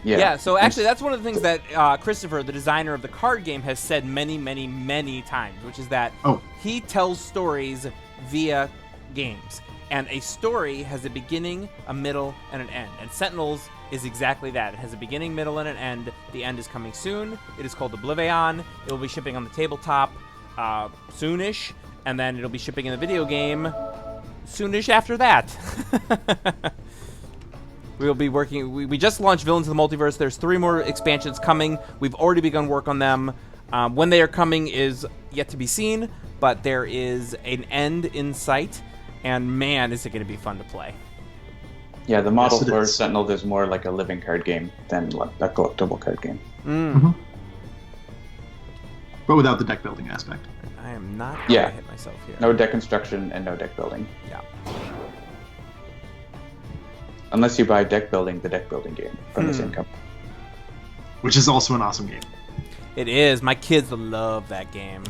Yeah, so actually that's one of the things that Christopher, the designer of the card game, has said many, many, many times, which is that he tells stories via games. And a story has a beginning, a middle, and an end. And Sentinels is exactly that. It has a beginning, middle, and an end. The end is coming soon. It is called Oblivion. It will be shipping on the tabletop soonish, and then it'll be shipping in the video game soonish after that. We'll be working. We just launched Villains of the Multiverse. There's 3 more expansions coming. We've already begun work on them. When they are coming is yet to be seen, but there is an end in sight, and man, is it going to be fun to play. Yeah, the model Yes, it for is. Sentinels is more like a living card game than like a collectible card game. But without the deck building aspect. I am not going to Yeah. hit myself here. No deck construction and no deck building. Yeah. Unless you buy deck building, the deck building game from the same company. Which is also an awesome game. It is. My kids love that game.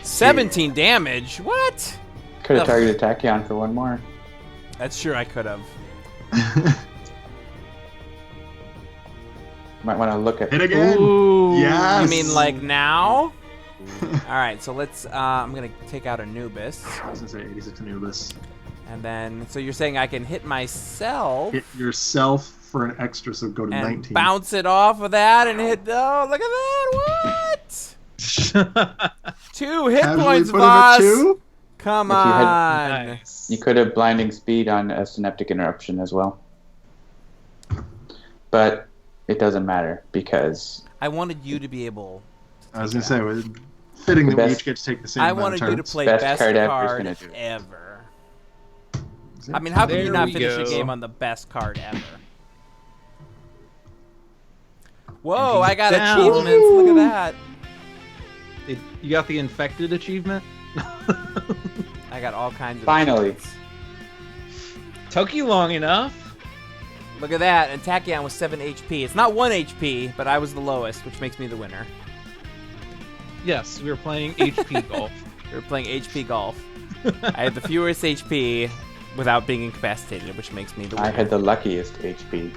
17 damage? What? Could have Ugh. targeted Tachyon for 1 more. That's sure I could have. Might want to look at. Hit again! Ooh. Yes! You mean like now? Alright, so let's, I'm going to take out Anubis. I was going to say 86 Anubis. And then, so you're saying I can hit myself Hit yourself for an extra, so go to and 19. bounce it off of that and hit, oh, look at that, what? 2 hit Casually points, put him at Voss. 2? Come If you had- on. Nice. You could have blinding speed on a synaptic interruption as well. But it doesn't matter because I wanted you to be able to I was take going to that. say, fitting that we best- each get to take the same I amount wanted of you to turns. play Best best card card, ever is gonna do it. ever. I mean, how can you There not we finish a go. game on the best card ever? Whoa, I got down. achievements. Look at that. You got the infected achievement? I got all kinds of Finally. achievements. Took you long enough. Look at that. And Tachyon was 7 HP. It's not 1 HP, but I was the lowest, which makes me the winner. Yes, we were playing HP golf. We were playing HP golf. I had the fewest HP without being incapacitated, which makes me the winner. I had the luckiest HP.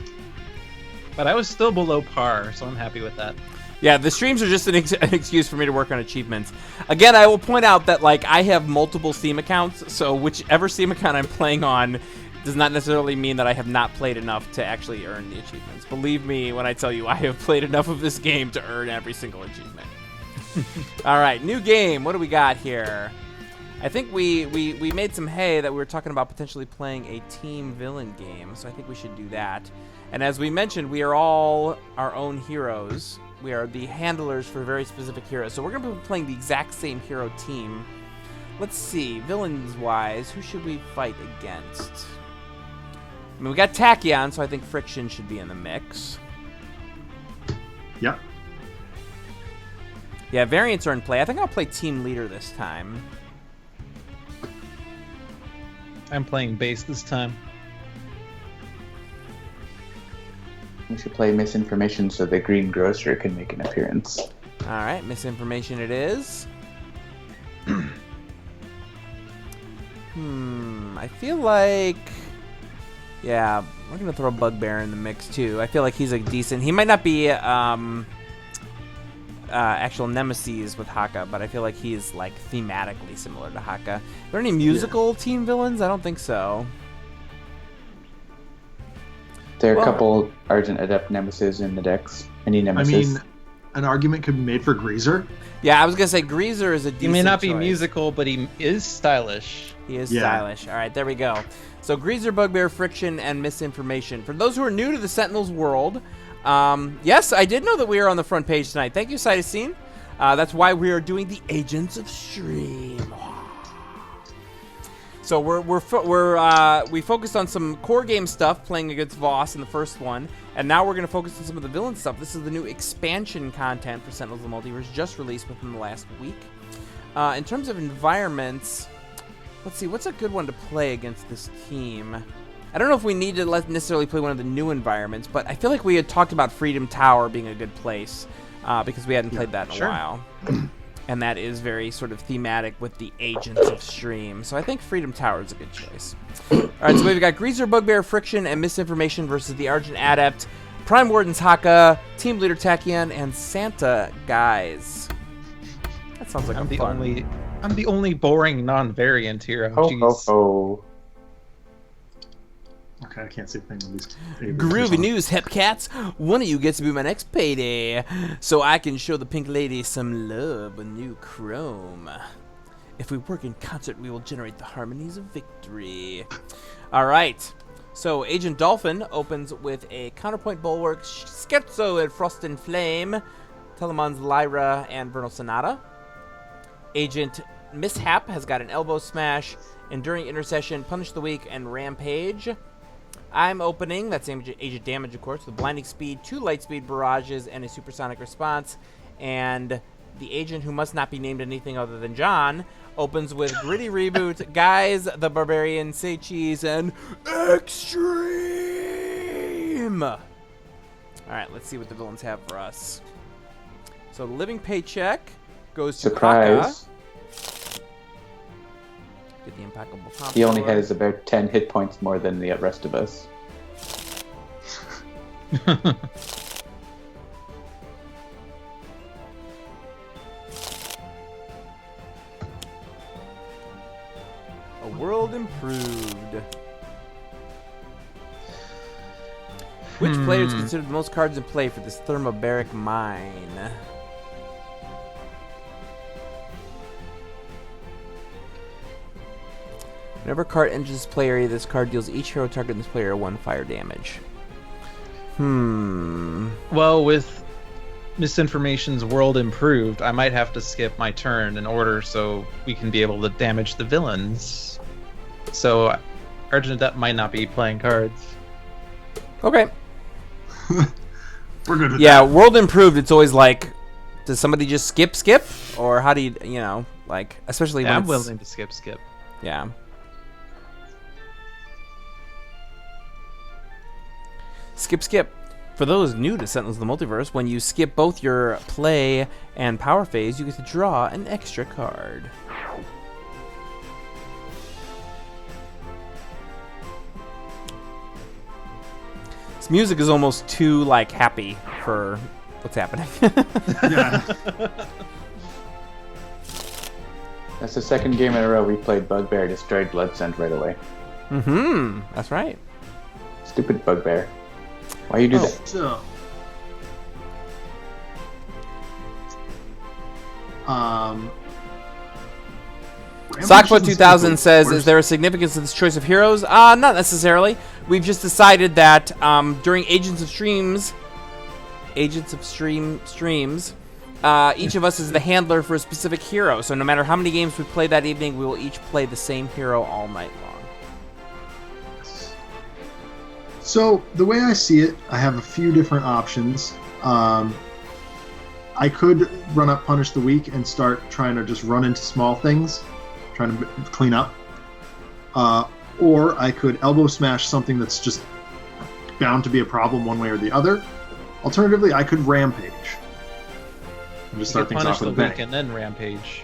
But I was still below par, so I'm happy with that. Yeah, the streams are just an excuse for me to work on achievements. Again, I will point out that like I have multiple Steam accounts, so whichever Steam account I'm playing on does not necessarily mean that I have not played enough to actually earn the achievements. Believe me when I tell you I have played enough of this game to earn every single achievement. All right, new game. What do we got here? I think we made some hay that we were talking about potentially playing a team villain game, so I think we should do that. And as we mentioned, we are all our own heroes. We are the handlers for very specific heroes. So we're going to be playing the exact same hero team. Let's see, villains-wise, who should we fight against? I mean, we got Tachyon, so I think Friction should be in the mix. Yep. Yeah, variants are in play. I think I'll play Team Leader this time. I'm playing base this time. We should play Misinformation so the Green Grocer can make an appearance. All right, Misinformation it is. I feel like... Yeah, we're going to throw Bugbear in the mix, too. I feel like he's a decent... He might not be actual nemesis with Haka, but I feel like he's, like, thematically similar to Haka. Are there any musical team villains? I don't think so. There are a couple Argent Adept nemesis in the decks. Any nemesis? I mean, an argument could be made for Greazer. Yeah, I was going to say Greazer is a decent He may not be choice. musical, but he is stylish. He is Yeah. stylish. All right, there we go. So Greazer, Bugbear, Friction, and Misinformation. For those who are new to the Sentinels world, yes, I did know that we are on the front page tonight. Thank you, Cytosine. That's why we are doing the Agents of S.T.R.E.A.M. So we focused on some core game stuff, playing against Voss in the first one, and now we're going to focus on some of the villain stuff. This is the new expansion content for Sentinels of the Multiverse, just released within the last week. In terms of environments, let's see, what's a good one to play against this team? I don't know if we need to necessarily play one of the new environments, but I feel like we had talked about Freedom Tower being a good place because we hadn't played that in a while. And that is very sort of thematic with the Agents of S.T.R.E.A.M. So I think Freedom Tower is a good choice. All right, so we've got Greazer, Bugbear, Friction, and Misinformation versus the Argent Adept, Prime Wardens Haka, Team Leader Tachyon, and Santa Guise. That sounds like I'm fun. I'm the only boring non-variant hero. Ho, Jeez. ho, ho. Okay, I can't see a thing with these. Groovy news, Hepcats. One of you gets to be my next payday, so I can show the pink lady some love with new chrome. If we work in concert, we will generate the harmonies of victory. All right. So Agent Dolphin opens with a Counterpoint Bulwark, Scherzo and Frost and Flame, Telemon's Lyra, and Vernal Sonata. Agent Mishap has got an Elbow Smash, Enduring Intercession, Punish the Weak, and Rampage. I'm opening, that's Agent Damage, of course, with Blinding Speed, 2 Lightspeed Barrages, and a Supersonic Response. And the agent who must not be named anything other than John opens with Gritty Reboot, Guise, the Barbarian, Say Cheese, and Extreme! Alright, let's see what the villains have for us. So, Living Paycheck goes to Surprise. Haka. Get the Impeccable Pompadour. He only has about 10 hit points more than the rest of us. A World Improved. Which player is considered the most cards in play for this thermobaric mine? Whenever a card enters this play area, this card deals each hero targeting this player 1 fire damage. Well, with Misinformation's World Improved, I might have to skip my turn in order so we can be able to damage the villains. So Argent Adept might not be playing cards. Okay. We're good with Yeah, that. World Improved, it's always like, does somebody just skip? Or how do you, like, especially Yeah, when I'm it's... willing to skip. Yeah. Skip. For those new to Sentinels of the Multiverse, when you skip both your play and power phase, you get to draw an extra card. This music is almost too, like, happy for what's happening. Yeah. That's the second game in a row we played Bugbear, destroyed Bloodsend right away. That's right. Stupid Bugbear. Why you do that? So, Sockfoot 2000 says, is there a significance to this choice of heroes? Not necessarily. We've just decided that during Agents of S.T.R.E.A.M's Agents of Streams. Each of us is the handler for a specific hero, so no matter how many games we play that evening, we will each play the same hero all night long. So, the way I see it, I have a few different options. I could run up Punish the Weak and start trying to just run into small things, trying to clean up. Or I could elbow smash something that's just bound to be a problem one way or the other. Alternatively, I could rampage. And just start things off with a bang. And then rampage.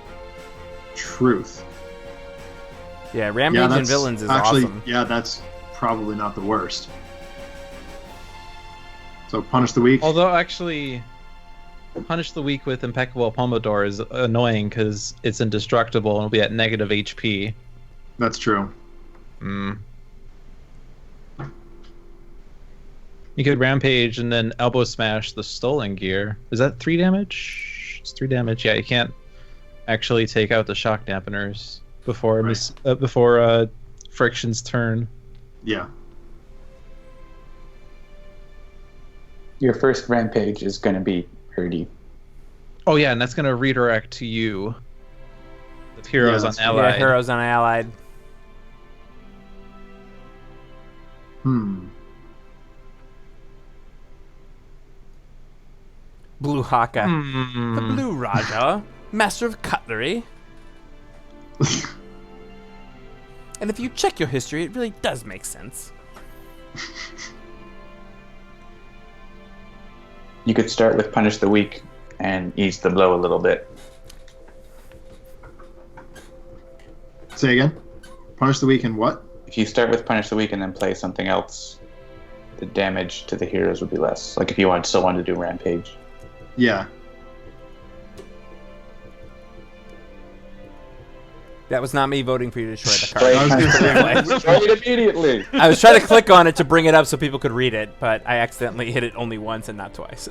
Truth. Yeah, rampage and villains is awesome. Yeah, that's probably not the worst. So Punish the Weak. Although actually, Punish the Weak with Impeccable Pomodoro is annoying because it's indestructible and will be at negative HP. That's true. You could rampage and then elbow smash the stolen gear. Is that 3 damage? It's 3 damage. Yeah, you can't actually take out the shock dampeners before Friction's turn. Yeah. Your first rampage is going to be Hurdy. Oh yeah, and that's going to redirect to you. The heroes on Allied. Yeah, heroes on Allied. Blue Haka. The Blue Raja, master of cutlery. And if you check your history, it really does make sense. You could start with Punish the Weak and ease the blow a little bit. Say again? Punish the Weak and what? If you start with Punish the Weak and then play something else, the damage to the heroes would be less. Like if you still wanted to do Rampage. Yeah. That was not me voting for you to destroy the card. Destroy it immediately. I was trying to click on it to bring it up so people could read it, but I accidentally hit it only once and not twice.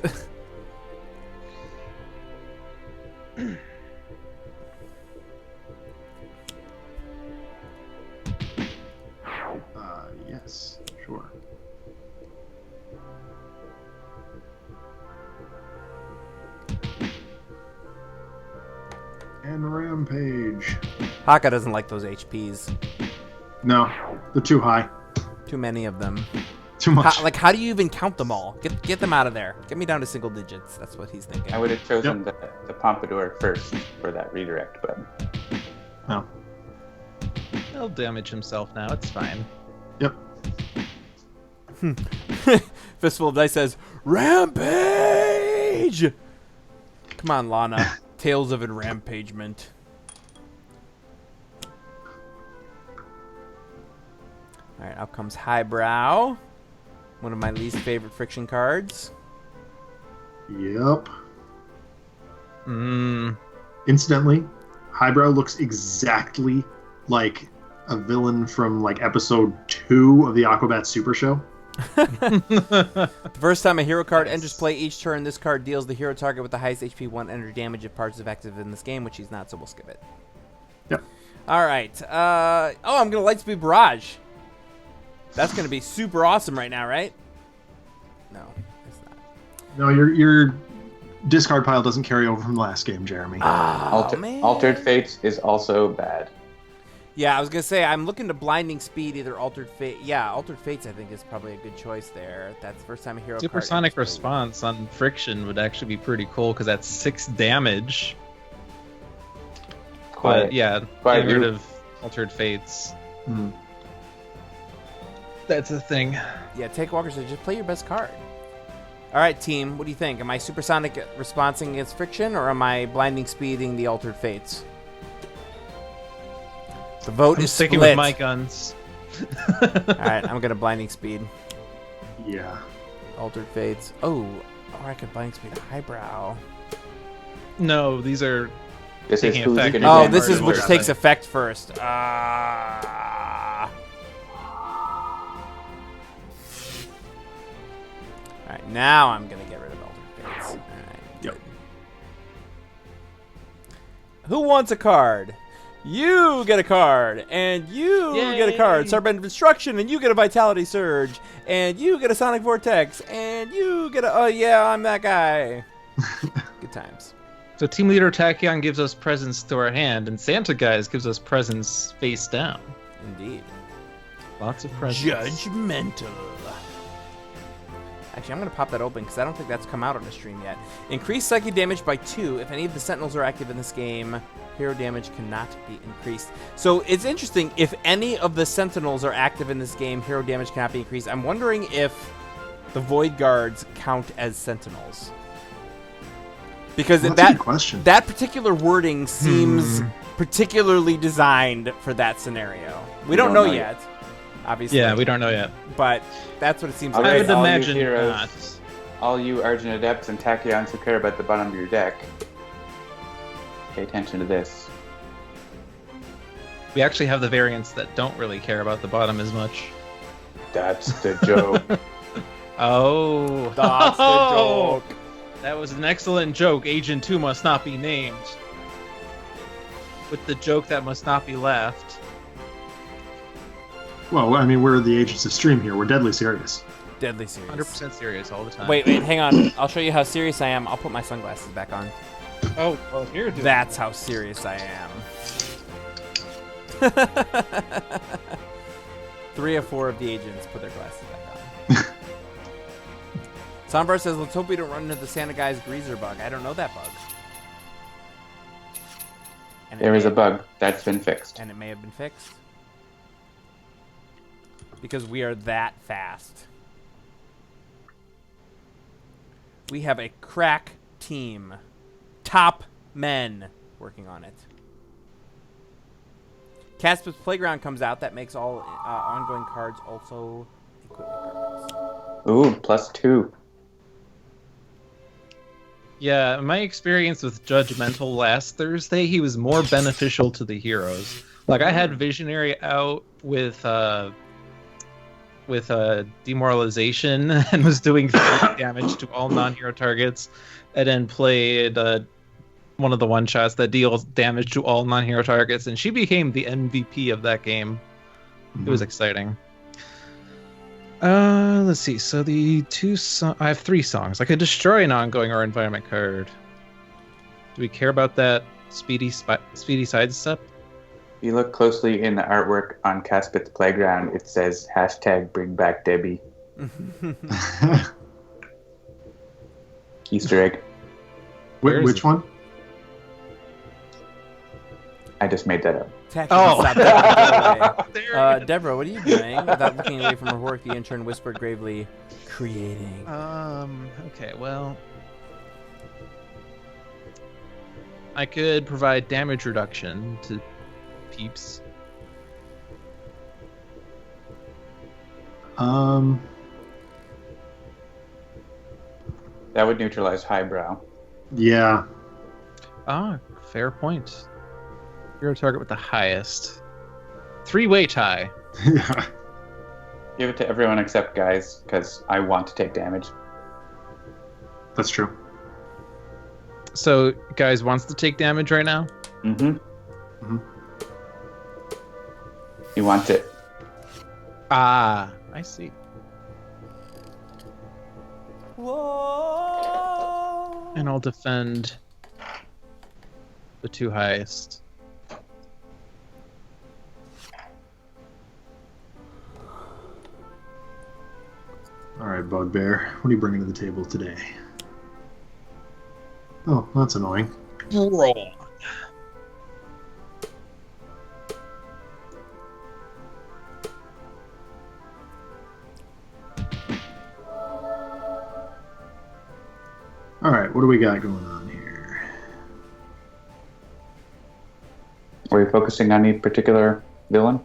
Yes, sure. And Rampage. Haka doesn't like those HPs. No, they're too high. Too many of them. Too much. How do you even count them all? Get them out of there. Get me down to single digits. That's what he's thinking. I would have chosen the Pompadour first for that redirect button. No. He'll damage himself now. It's fine. Yep. Fistful of Dice says, Rampage! Come on, Lana. Tales of Enrampagement. Alright, out comes Highbrow. One of my least favorite friction cards. Yep. Incidentally, Highbrow looks exactly like a villain from like episode 2 of the Aquabat Super Show. The first time a hero card enters play each turn, this card deals the hero target with the highest HP 1 enter damage if parts is active in this game, which he's not, so we'll skip it. Yep. Alright. I'm going to Lightspeed Barrage. That's going to be super awesome right now, right? No, it's not. No, your discard pile doesn't carry over from the last game, Jeremy. Man. Altered Fates is also bad. Yeah, I was going to say, I'm looking to Blinding Speed, either Altered Fate. Yeah, Altered Fates, I think, is probably a good choice there. That's the first time a hero card Supersonic enters Response on Friction would actually be pretty cool because that's 6 damage. But yeah, Quite get rid of Altered Fates. That's a thing. Yeah, Take Walker said just play your best card. All right, team, what do you think? Am I Supersonic Responsing against Friction, or am I Blinding Speeding the Altered Fates? The vote I'm is sticking split. with my guns. All right, I'm gonna Blinding Speed. Yeah. Altered Fates. Oh, or I could Blinding Speed Highbrow. No, these are This is taking who's effect. gonna Oh, get this is murdered. which takes effect first. All right, now I'm gonna get rid of Altered Fates. All right. Yep. Who wants a card? You get a card, and you get a card. Starbend of Destruction, and you get a Vitality Surge, and you get a Sonic Vortex, and you get a, oh yeah, I'm that guy. Good times. So Team Leader Tachyon gives us presents to our hand, and Santa Guys gives us presents face down. Indeed. Lots of presents. Judgmental. Actually, I'm going to pop that open because I don't think that's come out on the stream yet. Increase psychic damage by 2 if any of the Sentinels are active in this game. Hero damage cannot be increased. So it's interesting. If any of the Sentinels are active in this game, hero damage cannot be increased. I'm wondering if the Void Guards count as Sentinels. Because That's a good question. that particular wording seems particularly designed for that scenario. We don't know yet, obviously. Yeah, we don't know yet. But that's what it seems All like. I right, would all you imagine heroes, not. all you Argent Adepts and Tachyons who care about the bottom of your deck, pay attention to this. We actually have the variants that don't really care about the bottom as much. That's the joke. Oh. That's the joke. That was an excellent joke. Agent 2 must not be named. With the joke that must not be left. Well, I mean, we're the agents of S.T.R.E.A.M here. We're deadly serious. Deadly serious. 100% serious all the time. Wait, hang on. I'll show you how serious I am. I'll put my sunglasses back on. Oh, well, here, dude. That's how serious I am. 3 of 4 of the agents put their glasses back on. Somber says, let's hope we don't run into the Santa Guy's Greazer bug. I don't know that bug. And There is a bug that's been fixed. And it may have been fixed. Because we are that fast. We have a crack team. Top men working on it. Caspis Playground comes out. That makes all ongoing cards also equipment cards. Ooh, +2. Yeah, my experience with Judgmental last Thursday, he was more beneficial to the heroes. Like, I had Visionary out with Demoralization and was doing 30 damage to all non-hero targets, and then played one of the one-shots that deals damage to all non-hero targets, and she became the MVP of that game. It was exciting. Let's see. So the I have 3 songs. I could destroy an ongoing or environment card. Do we care about that speedy sidestep? If you look closely in the artwork on Caspit's Playground, it says #BringBackDebbie. Easter egg. Which one? I just made that up. Deborah, what are you doing? Without looking away from her work, the intern whispered gravely, creating. Okay, well, I could provide damage reduction to peeps. That would neutralize Highbrow. Yeah. Ah, fair point. You're a target with the highest. 3-way tie. Yeah. Give it to everyone except Guise, because I want to take damage. That's true. So, Guise wants to take damage right now? He wants it. Ah, I see. Whoa. And I'll defend the 2 highest. All right, Bugbear. What are you bringing to the table today? Oh, that's annoying. Roll. All right, what do we got going on here? Are we focusing on any particular villain?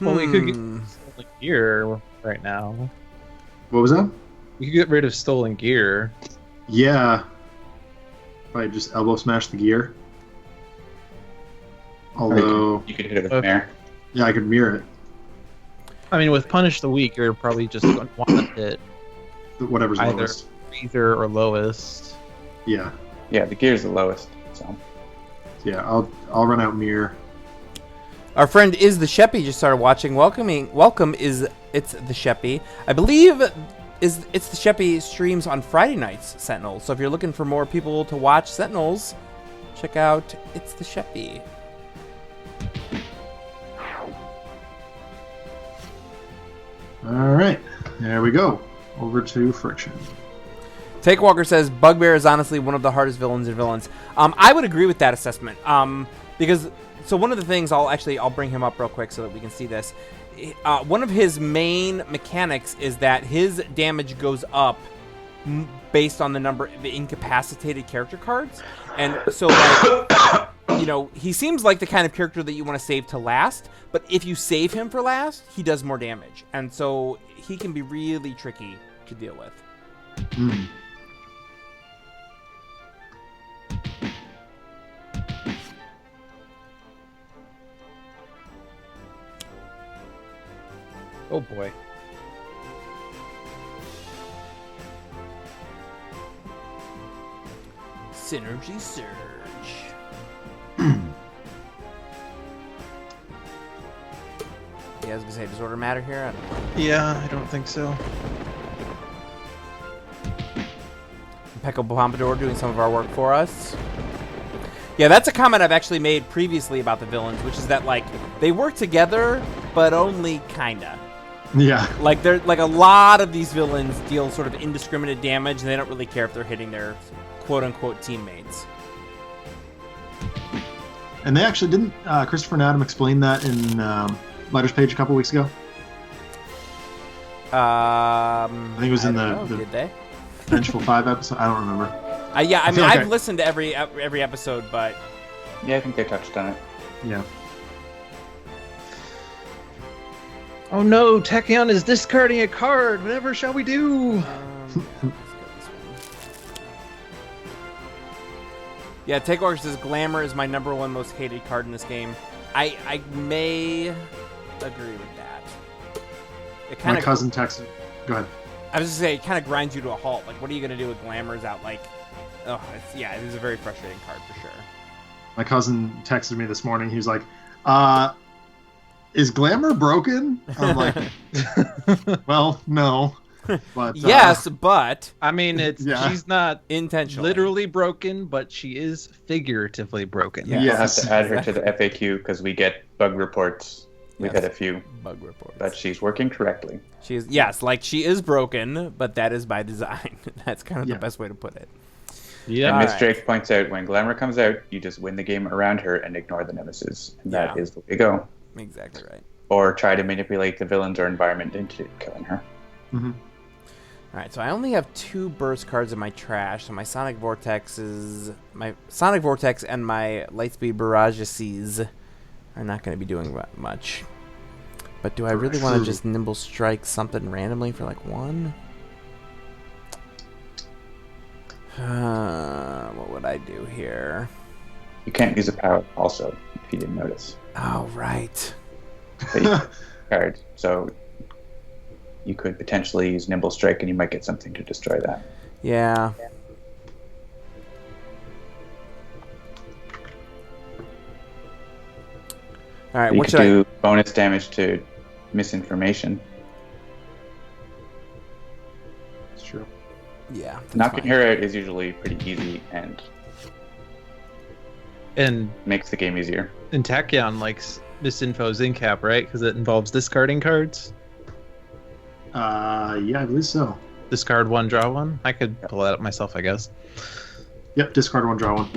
Well, we could get stolen gear right now. What was that? We could get rid of stolen gear. Yeah. Probably just elbow smash the gear. Although, You could hit it with Mare. yeah, I could mirror it. I mean, with Punish the Weak, you're probably just going to want to hit Whatever's either lowest. Greazer or lowest. Yeah. Yeah, the gear's the lowest. So Yeah, I'll run out Mirror. Our friend is the Sheppy just started watching. Welcome is it's the Sheppy. I believe it's the Sheppy streams on Friday nights, Sentinels. So if you're looking for more people to watch Sentinels, check out It's the Sheppy. All right, there we go. Over to Friction. Takewalker says Bugbear is honestly one of the hardest villains in villains. I would agree with that assessment. Because so one of the things I'll bring him up real quick so that we can see this. One of his main mechanics is that his damage goes up based on the number of incapacitated character cards, and so like he seems like the kind of character that you want to save to last. But if you save him for last, he does more damage, and so he can be really tricky to deal with. Mm. Oh boy. Synergy Surge. Yeah, I was gonna say, does order matter here? I don't know. Yeah, I don't think so. Impeccable Pompadour doing some of our work for us. Yeah, that's a comment I've actually made previously about the villains, which is that like they work together, but only kinda. Yeah. Like they're like a lot of these villains deal sort of indiscriminate damage, and they don't really care if they're hitting their quote-unquote teammates. And they actually didn't Christopher and Adam explain that in Letters Page a couple weeks ago. I think it was in the the did they? Vengeful 5 episode. I don't remember. Yeah, I mean, like I've listened to every episode, but yeah, I think they touched on it. Yeah. Oh no, Tachyon is discarding a card. Whatever shall we do? let's go this one. Yeah, Takeover says Glamour is my #1 most hated card in this game. I may agree with that. It kind My of cousin texted. Go ahead. I was just saying, it kind of grinds you to a halt. Like, what are you gonna do with Glamour's out? Like, it is a very frustrating card for sure. My cousin texted me this morning. He was like, is Glamour broken? I'm like, well, no. But Yes, but I mean, she's not intentionally literally broken, but she is figuratively broken. Yeah. We'll have Yes. to add her to the FAQ because we get bug reports. We've Yes. had a few, bug reports. but she's working correctly. She is she is broken, but that is by design. That's kind of the best way to put it. Yeah. And All Miss right. Drake points out when Glamour comes out, you just win the game around her and ignore the nemesis. And that is the way to go. Exactly right. Or try to manipulate the villains or environment into killing her. Mm-hmm. All right, so I only have 2 burst cards in my trash. So my Sonic Vortex and my Lightspeed Barrages are not going to be doing much. But do I really want to just Nimble Strike something randomly for like 1? What would I do here? You can't use a power also, if you didn't notice. Oh, right. But you card, so you could potentially use Nimble Strike and you might get something to destroy that. Yeah. All right, You what could should I do bonus damage to misinformation. It's true. Yeah. that's Knocking fine. her out is usually pretty easy and And makes the game easier. Tachyon likes Misinfo Zincap, right? Because it involves discarding cards. Yeah, I believe so. Discard 1, draw 1. I could pull that up myself, I guess. Yep, discard 1, draw 1.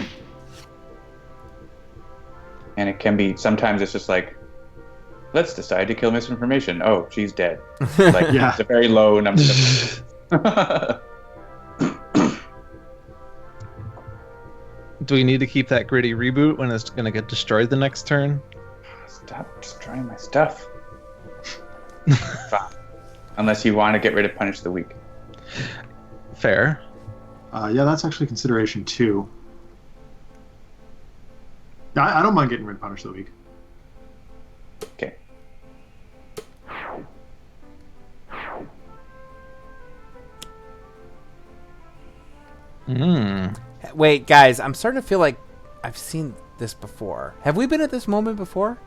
And it can be, sometimes it's just like, let's decide to kill misinformation. Oh, she's dead. Like, Yeah. it's a very low number. Do we need to keep that gritty reboot when it's going to get destroyed the next turn? Stop destroying my stuff. Fine. Unless you want to get rid of Punish the Weak. Fair. Yeah, that's actually consideration 2. I don't mind getting rid of Punish the Weak. Okay. Hmm. Wait, guys, I'm starting to feel like I've seen this before. Have we been at this moment before?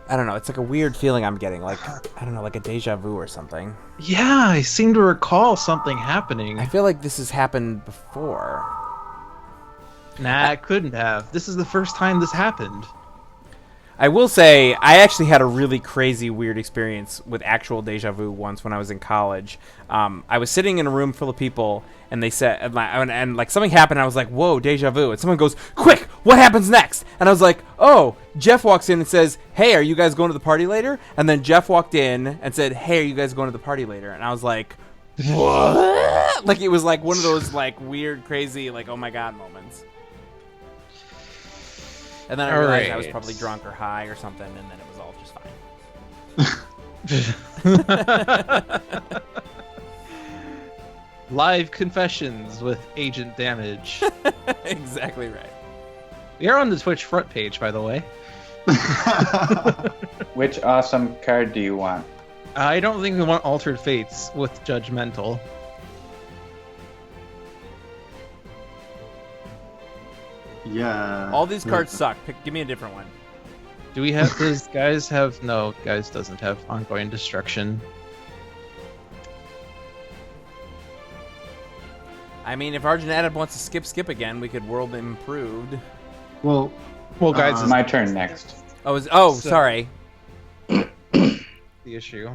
I don't know. It's like a weird feeling I'm getting. Like, I don't know, like a deja vu or something. Yeah, I seem to recall something happening. I feel like this has happened before. Nah, it couldn't have. This is the first time this happened. I will say, I actually had a really crazy, weird experience with actual deja vu once when I was in college. I was sitting in a room full of people, and they said, and like something happened, and I was like, whoa, deja vu. And someone goes, quick, what happens next? And I was like, oh, Jeff walks in and says, hey, are you guys going to the party later? And then Jeff walked in and said, hey, are you guys going to the party later? And I was like, what? Like, it was like one of those like weird, crazy, like, oh my God moments. And then I realized I was probably drunk or high or something, and then it was all just fine. Live confessions with Agent Damage. Exactly right. We are on the Twitch front page, by the way. Which awesome card do you want? I don't think we want Altered Fates with Judgmental. Yeah. All these cards suck. Give me a different one. Do we have... Does Guise have... No, Guise doesn't have Ongoing Destruction. I mean, if Argent Adept wants to skip again, we could World Improved. Well, Guise is my turn next. Sorry. the issue.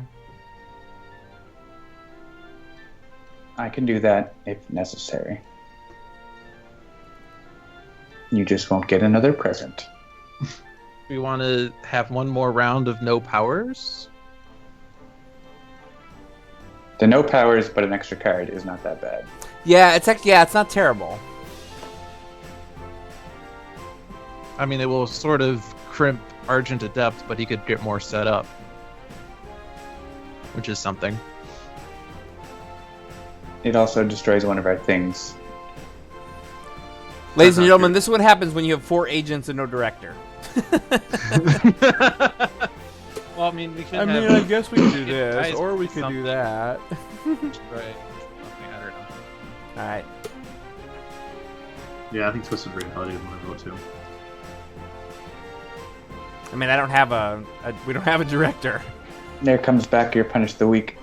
I can do that if necessary. You just won't get another present. We want to have one more round of no powers? The no powers, but an extra card is not that bad. Yeah, it's not terrible. I mean, it will sort of crimp Argent Adept, but he could get more set up. Which is something. It also destroys one of our things. Ladies and gentlemen, this is what happens when you have 4 agents and no director. Well, I mean, we could I guess we could do this, Guise or we could could do something. that. Right. I don't know. Alright. yeah, I think Twisted Reality is my vote too. I mean, I don't have we don't have a director. There comes back your Punish the Weak.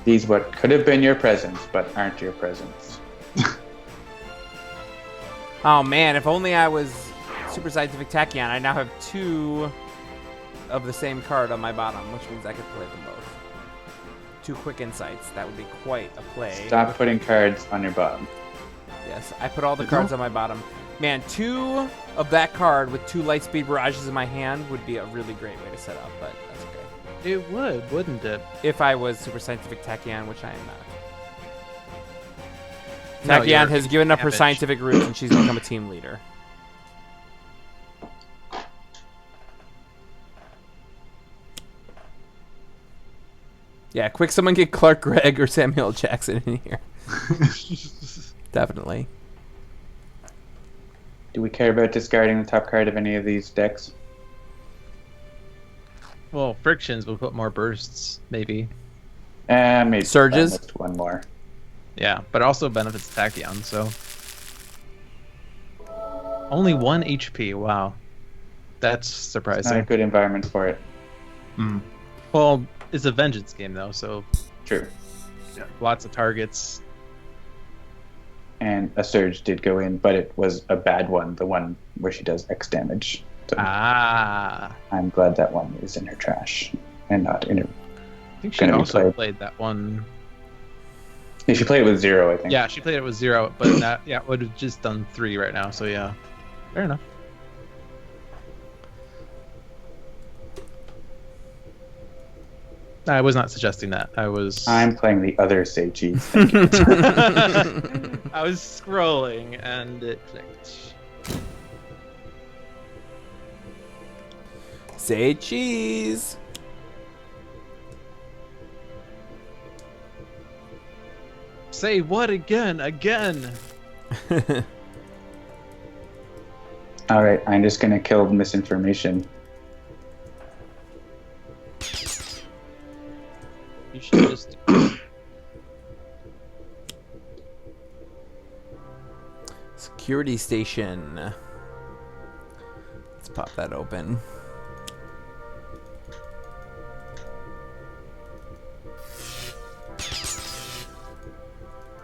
These what could have been your presents, but aren't your presents. Oh man, if only I was Super Scientific Tachyon. I now have 2 of the same card on my bottom, which means I could play them both. 2 quick insights. That would be quite a play. Stop putting cards on your bottom. Yes, I put all the cards on my bottom. Man, 2 of that card with 2 Lightspeed Barrages in my hand would be a really great way to set up, but that's okay. It would, wouldn't it? If I was Super Scientific Tachyon, which I am not. No, Tachyon you're has given up her damage. scientific roots and she's become a team leader. Yeah, quick, someone get Clark Gregg or Samuel Jackson in here. Definitely. Do we care about discarding the top card of any of these decks? Well, Frictions will put more bursts, maybe. Maybe Surges? just one more. Yeah, but it also benefits Tachyon, so... Only 1 HP, wow. That's It's surprising. not a good environment for it. Mm. Well, it's a vengeance game, though, so True. lots of targets. And a Surge did go in, but it was a bad one, the one where she does X damage. So Ah. I'm glad that one is in her trash and not in her... I think she Gonna be also played. played that one. Yeah, she played it with 0, I think. Yeah, she played it with 0, but that would have just done 3 right now, so yeah. Fair enough. I was not suggesting that. I'm playing the other Seichi. I was scrolling and it clicked. Say cheese. Say what again? Again! Alright, I'm just gonna kill the misinformation. You should just Security station. Let's pop that open.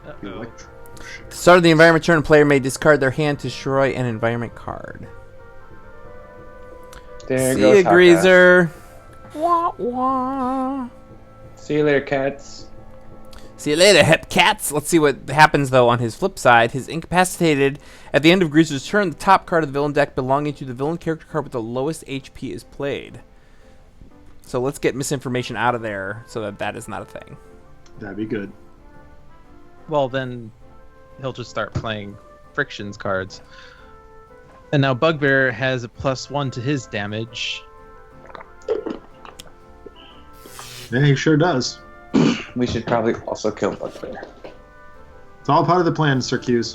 Uh-oh. Start of the environment turn, player may discard their hand to destroy an environment card. There See goes ya, Haka. Greazer. Wah, wah. See you later, cats. See you later, hep cats. Let's see what happens, though, on his flip side. His incapacitated. At the end of Greazer's turn, the top card of the villain deck belonging to the villain character card with the lowest HP is played. So let's get misinformation out of there so that that is not a thing. That'd be good. Well, then he'll just start playing Friction's cards. And now Bugbear has a +1 to his damage. Yeah, he sure does. We should probably also kill Bugbear. It's all part of the plan, Sir Q's.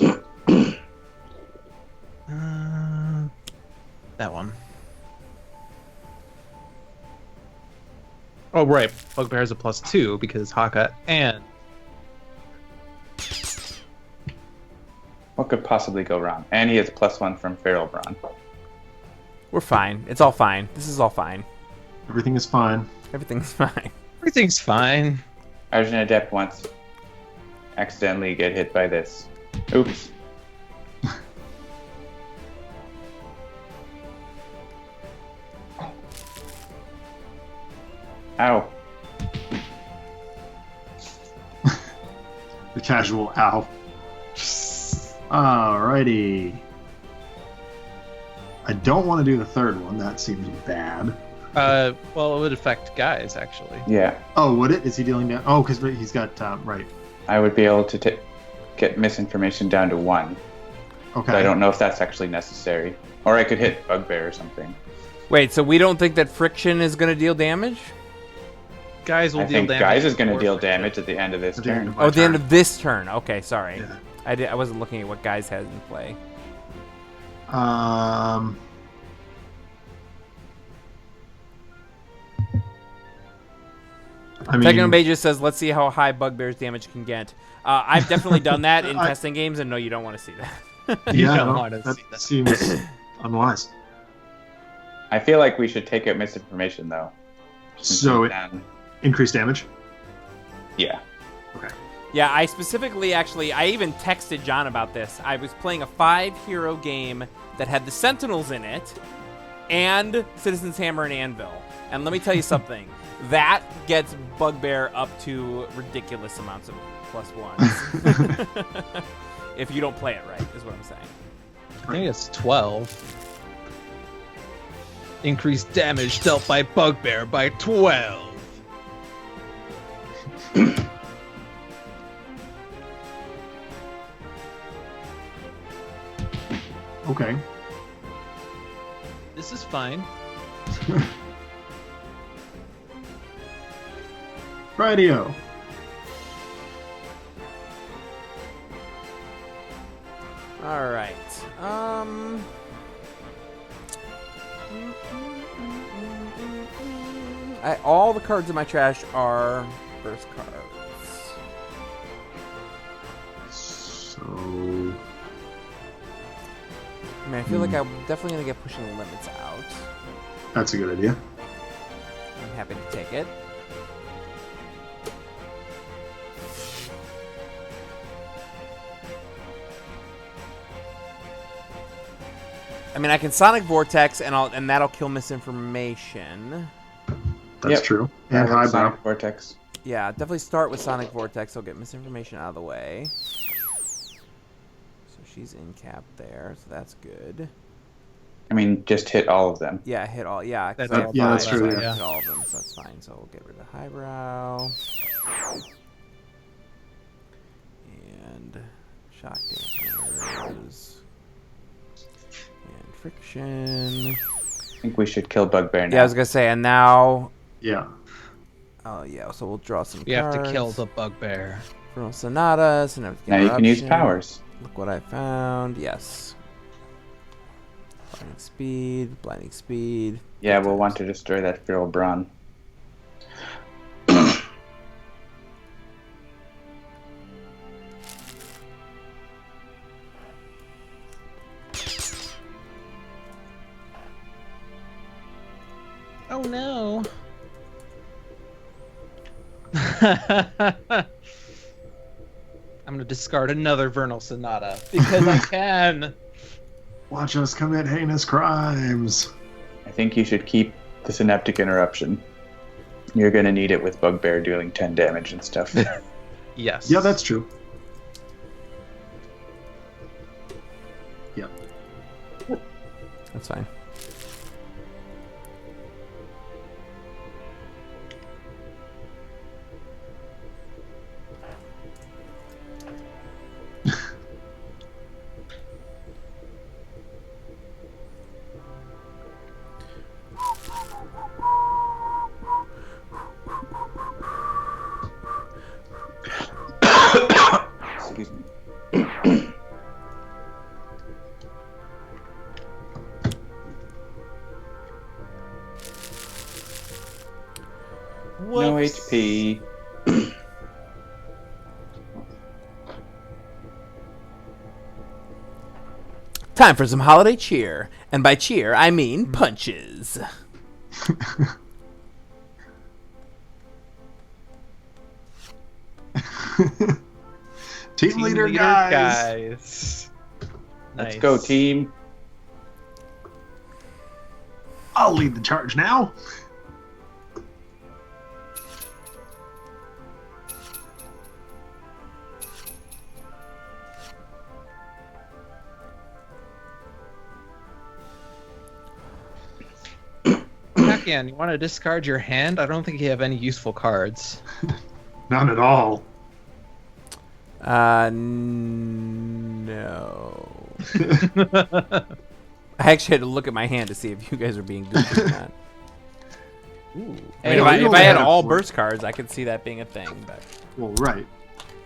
That one. Oh, right. Bugbear has a +2 because Haka and... What could possibly go wrong? And he has a +1 from Feral Brawn. We're fine. It's all fine. This is all fine. Everything is fine. Everything's fine. Everything's fine. Argent Adept once accidentally get hit by this. Oops. Ow. The casual ow. Alrighty. I don't want to do the third one. That seems bad. Well, it would affect Guise, actually. Yeah. Oh, would it? Is he dealing down? Oh, because he's got, right. I would be able to get misinformation down to 1. Okay. But I don't know if that's actually necessary. Or I could hit Bugbear or something. Wait, so we don't think that Friction is going to deal damage? Guise will I deal think damage. Guise is going to before deal Friction. damage at the end of this At the end turn. of my Oh, at the end turn. of this turn. Okay, sorry. Yeah. I wasn't looking at what Guise has in play. I mean, Tachyon Bay just says, let's see how high Bugbear's damage can get. I've definitely done that in I- testing games, and no, you don't want to see that. You yeah, don't no, want to that see that. seems unwise. I feel like we should take out misinformation, though. Since So, he's down. increased damage? Yeah. Yeah, I specifically, actually, I even texted John about this. I was playing a 5-hero game that had the Sentinels in it, and Citizen's Hammer and Anvil. And let me tell you something. That gets Bugbear up to ridiculous amounts of +1s. If you don't play it right, is what I'm saying. I think it's 12. Increased damage dealt by Bugbear by 12. Okay. This is fine. Radio. All right. All the cards in my trash are burst cards. So, I mean, I feel like I'm definitely gonna get pushing the limits out. that's a good idea. I'm happy to take it. I mean, I can Sonic Vortex, and that'll kill misinformation. That's Yep. true. And Sonic highbrow. Vortex. Yeah, definitely start with Sonic Vortex. I'll get misinformation out of the way. So she's in cap there, so that's good. I mean, just hit all of them. Yeah, hit all. Yeah, 'cause That's I it. have Yeah, five, that's so true, I yeah. hit all of them, so that's fine. So we'll get rid of highbrow and shock dampers and friction. I think we should kill Bugbear now. Yeah, I was gonna say, and now. Yeah. Oh yeah, so we'll draw some. You have to cards. kill the Bugbear. From Sonatas and everything. Now you can use Eruption. powers. Look what I found. Yes. Blinding speed. Yeah, we'll want to destroy that Feral Brawn. I'm gonna discard another Vernal Sonata because I can. Watch us commit heinous crimes. I think you should keep the Synaptic Interruption. You're gonna need it with Bugbear dealing 10 damage and stuff. Yes. Yeah, that's true. Yep. That's fine. Excuse me. No Whoops. HP. Time for some holiday cheer. And by cheer, I mean punches. Team leader, guys. Let's Nice. go, team. I'll lead the charge now. Tachyon, you want to discard your hand? I don't think you have any useful cards. None at all. No. I actually had to look at my hand to see if you guys are being goofy or not. Ooh. I mean, if I had all burst cards, I could see that being a thing. But Well, right.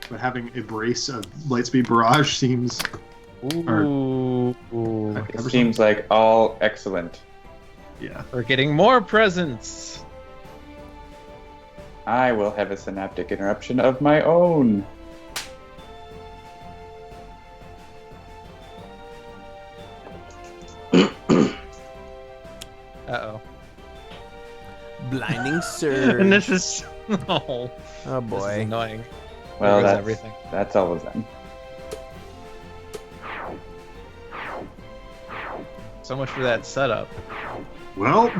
But having a brace of Lightspeed Barrage seems... Ooh. It seems like all excellent. Yeah. We're getting more presents. I will have a Synaptic Interruption of my own. Uh-oh. blinding And surge. this is... Oh, Oh this is boy. annoying. Well, There goes that's everything. That's all of them. So much for that setup. Well,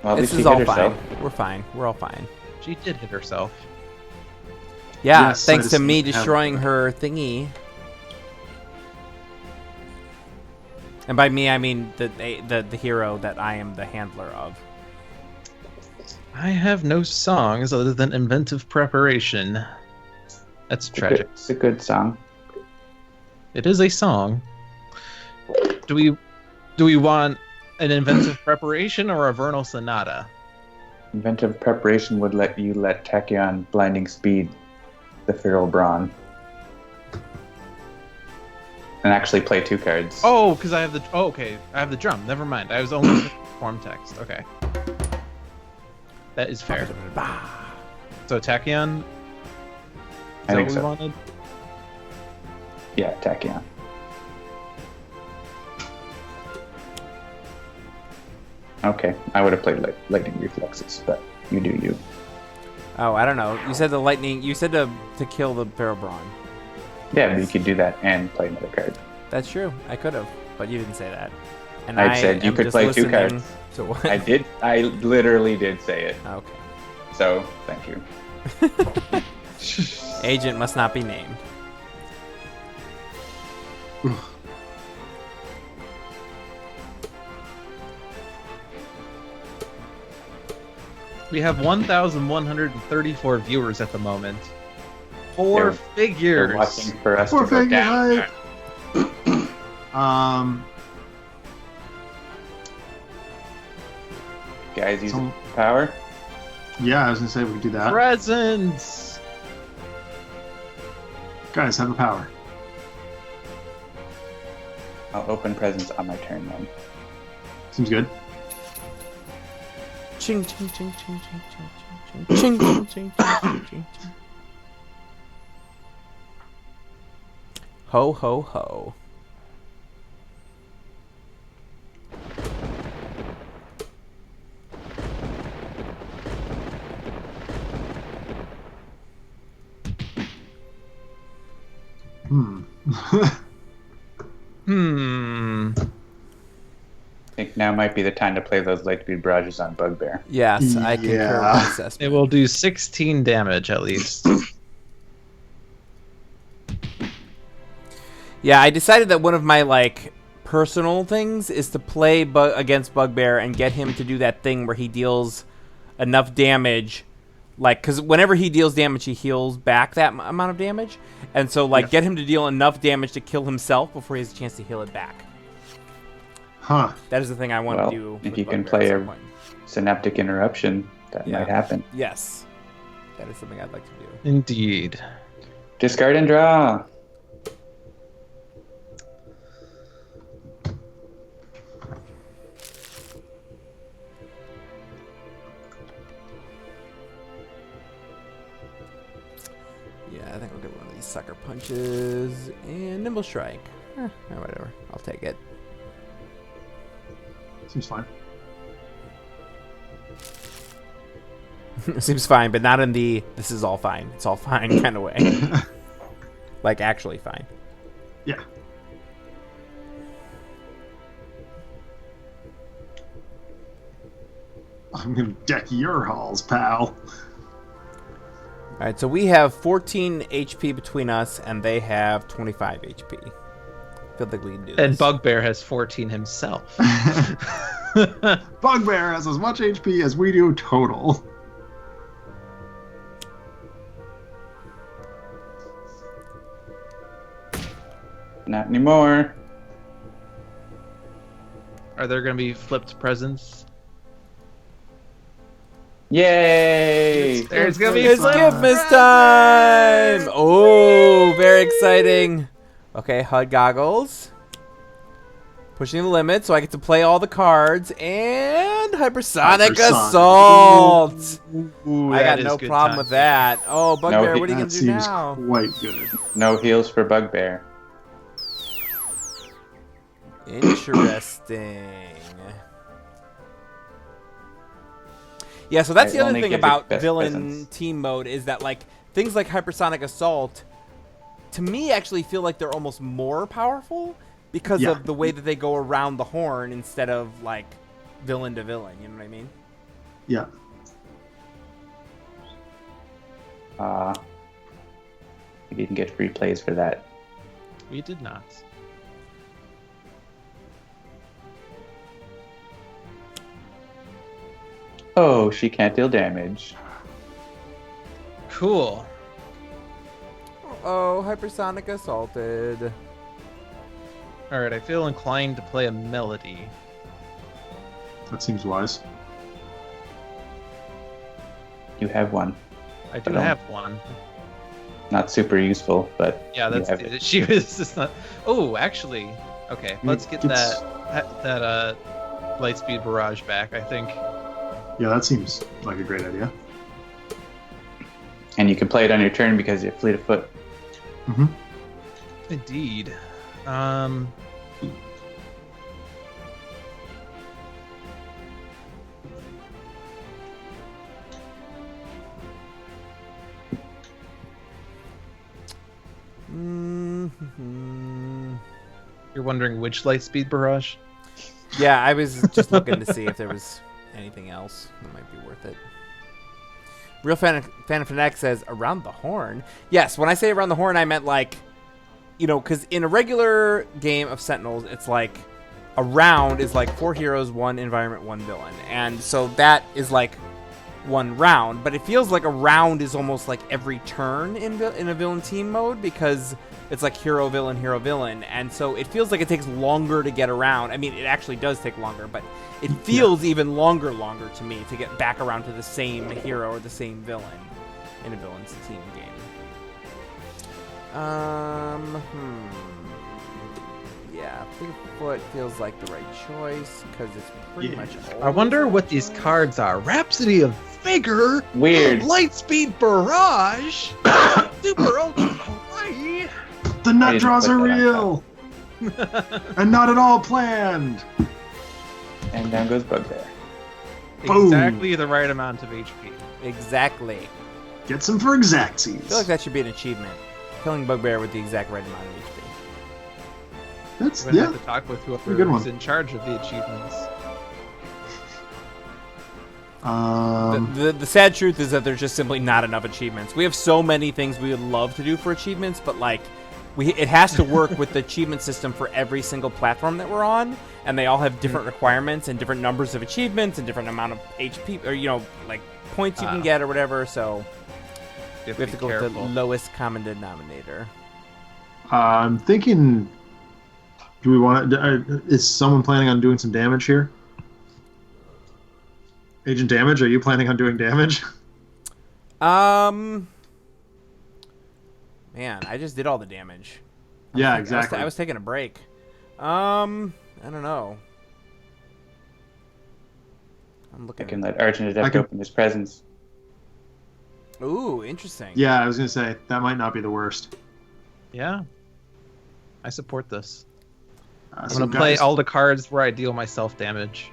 Well, at This least she is hit all herself. fine. We're fine. We're all fine. She did hit herself. Yeah, Yes, I thanks to just me have- destroying her thingy. And by me, I mean the hero that I am the handler of. I have no songs other than Inventive Preparation. That's tragic. It's a good song. It is a song. Do we want an Inventive Preparation or a Vernal Sonata? Inventive Preparation would let Tachyon blinding speed the Feral Brawn. And actually play 2 cards. Oh, because I have the... Oh, okay. I have the drum. Never mind. I was only looking for form text. Okay. That is fair. So, Tachyon? Is I that think what so. we wanted? Yeah, Tachyon. Okay, I would have played Lightning Reflexes, but you do you. Oh, I don't know. You said the lightning. You said to kill the Feral Brawn. Yeah, but you could do that and play another card. That's true. I could have, but you didn't say that. And I said you am could just play 2 listening cards. To what? I did. I literally did say it. Okay. So, thank you. Agent must not be named. We have 1,134 viewers at the moment. 4 They're figures. watching for us Poor to go figure down. hype. Guys using Some- power. Yeah, I was gonna say we could do that. Presents. Guys, have a power. I'll open presents on my turn then. Seems good. Ching ching ching ching ching ching ching ching ching ching ching ching. Ho ho ho. I think now might be the time to play those Lightspeed Barrages on Bugbear. Yes, I concur with that assessment. It will do 16 damage at least. Yeah, I decided that one of my personal things is to play against Bugbear and get him to do that thing where he deals enough damage, because whenever he deals damage, he heals back that amount of damage, and so get him to deal enough damage to kill himself before he has a chance to heal it back. Huh. That is the thing I want to do. If you can play a Synaptic Interruption, that might happen. Yes, that is something I'd like to do. Indeed. Discard and draw. Yeah, I think I'll get one of these Sucker Punches and Nimble Strike. Whatever. I'll take it. Seems fine. Seems fine, but not in the this is all fine. It's all fine kind of way. Actually fine. Yeah. I'm gonna deck your halls, pal. Alright, so we have 14 HP between us, and they have 25 HP. I feel like we can do this. And Bugbear has 14 himself. Bugbear has as much HP as we do total. Not anymore. Are there going to be flipped presents? Yay! There's going to be It's Giftmas time! Oh, very exciting. Okay, HUD goggles. Pushing the limit, so I get to play all the cards. And Hypersonic Assault! Ooh, I got no problem with that. Oh, Bugbear, what are you going to do now? Quite good. No heals for Bugbear. Interesting. Yeah, so that's the other thing about villain team mode is that things like Hypersonic Assault, to me, actually feel like they're almost more powerful because of the way that they go around the horn instead of villain to villain. You know what I mean? Yeah. You didn't get free plays for that. We did not. Oh, she can't deal damage. Cool. Oh, Hypersonic Assaulted. Alright, I feel inclined to play a Melody. That seems wise. You have one. I do have one. Not super useful, but yeah, that's she was just not. Oh, actually, okay. Let's get that Lightspeed Barrage back. I think. Yeah, that seems like a great idea. And you can play it on your turn because you have Fleet of Foot. Mm-hmm. Indeed. You're wondering which Lightspeed Barrage? Yeah, I was just looking to see if there was anything else that might be worth it. Real Fan of Fanatic says, around the horn? Yes, when I say around the horn, I meant because in a regular game of Sentinels, it's a round is 4 heroes, 1 environment, 1 villain. And so that is 1 round. But it feels like a round is almost every turn in a villain team mode because it's hero, villain. And so it feels like it takes longer to get around. I mean, it actually does take longer, but it feels even longer to me to get back around to the same hero or the same villain in a villain's team game. Yeah, Bigfoot feels like the right choice because it's pretty much. I wonder what these cards are. Rhapsody of Vigor. Weird. Lightspeed Barrage. Super Ultra Hawaii. The nut draws are real, and not at all planned. And down goes Bugbear. Exactly the right amount of HP. Exactly. Get some for exactsies. I feel like that should be an achievement. killing Bugbear with the exact right amount of HP. That's We're gonna yeah. have to talk with Good whoever one. is in charge of the achievements. The sad truth is that there's just simply not enough achievements. We have so many things we would love to do for achievements, but like it has to work with the achievement system for every single platform that we're on, and they all have different requirements and different numbers of achievements and different amount of HP or like points you can get or whatever. So we have to go with the lowest common denominator. I'm thinking. Do we want to? Is someone planning on doing some damage here? Agent Damage, are you planning on doing damage? Man, I just did all the damage. Yeah, exactly. I was taking a break. I don't know. I'm I looking. can let Argent Adept open his presents. Ooh, interesting. Yeah, I was gonna say that might not be the worst. Yeah. I support this. I'm So gonna play guys- all the cards where I deal myself damage.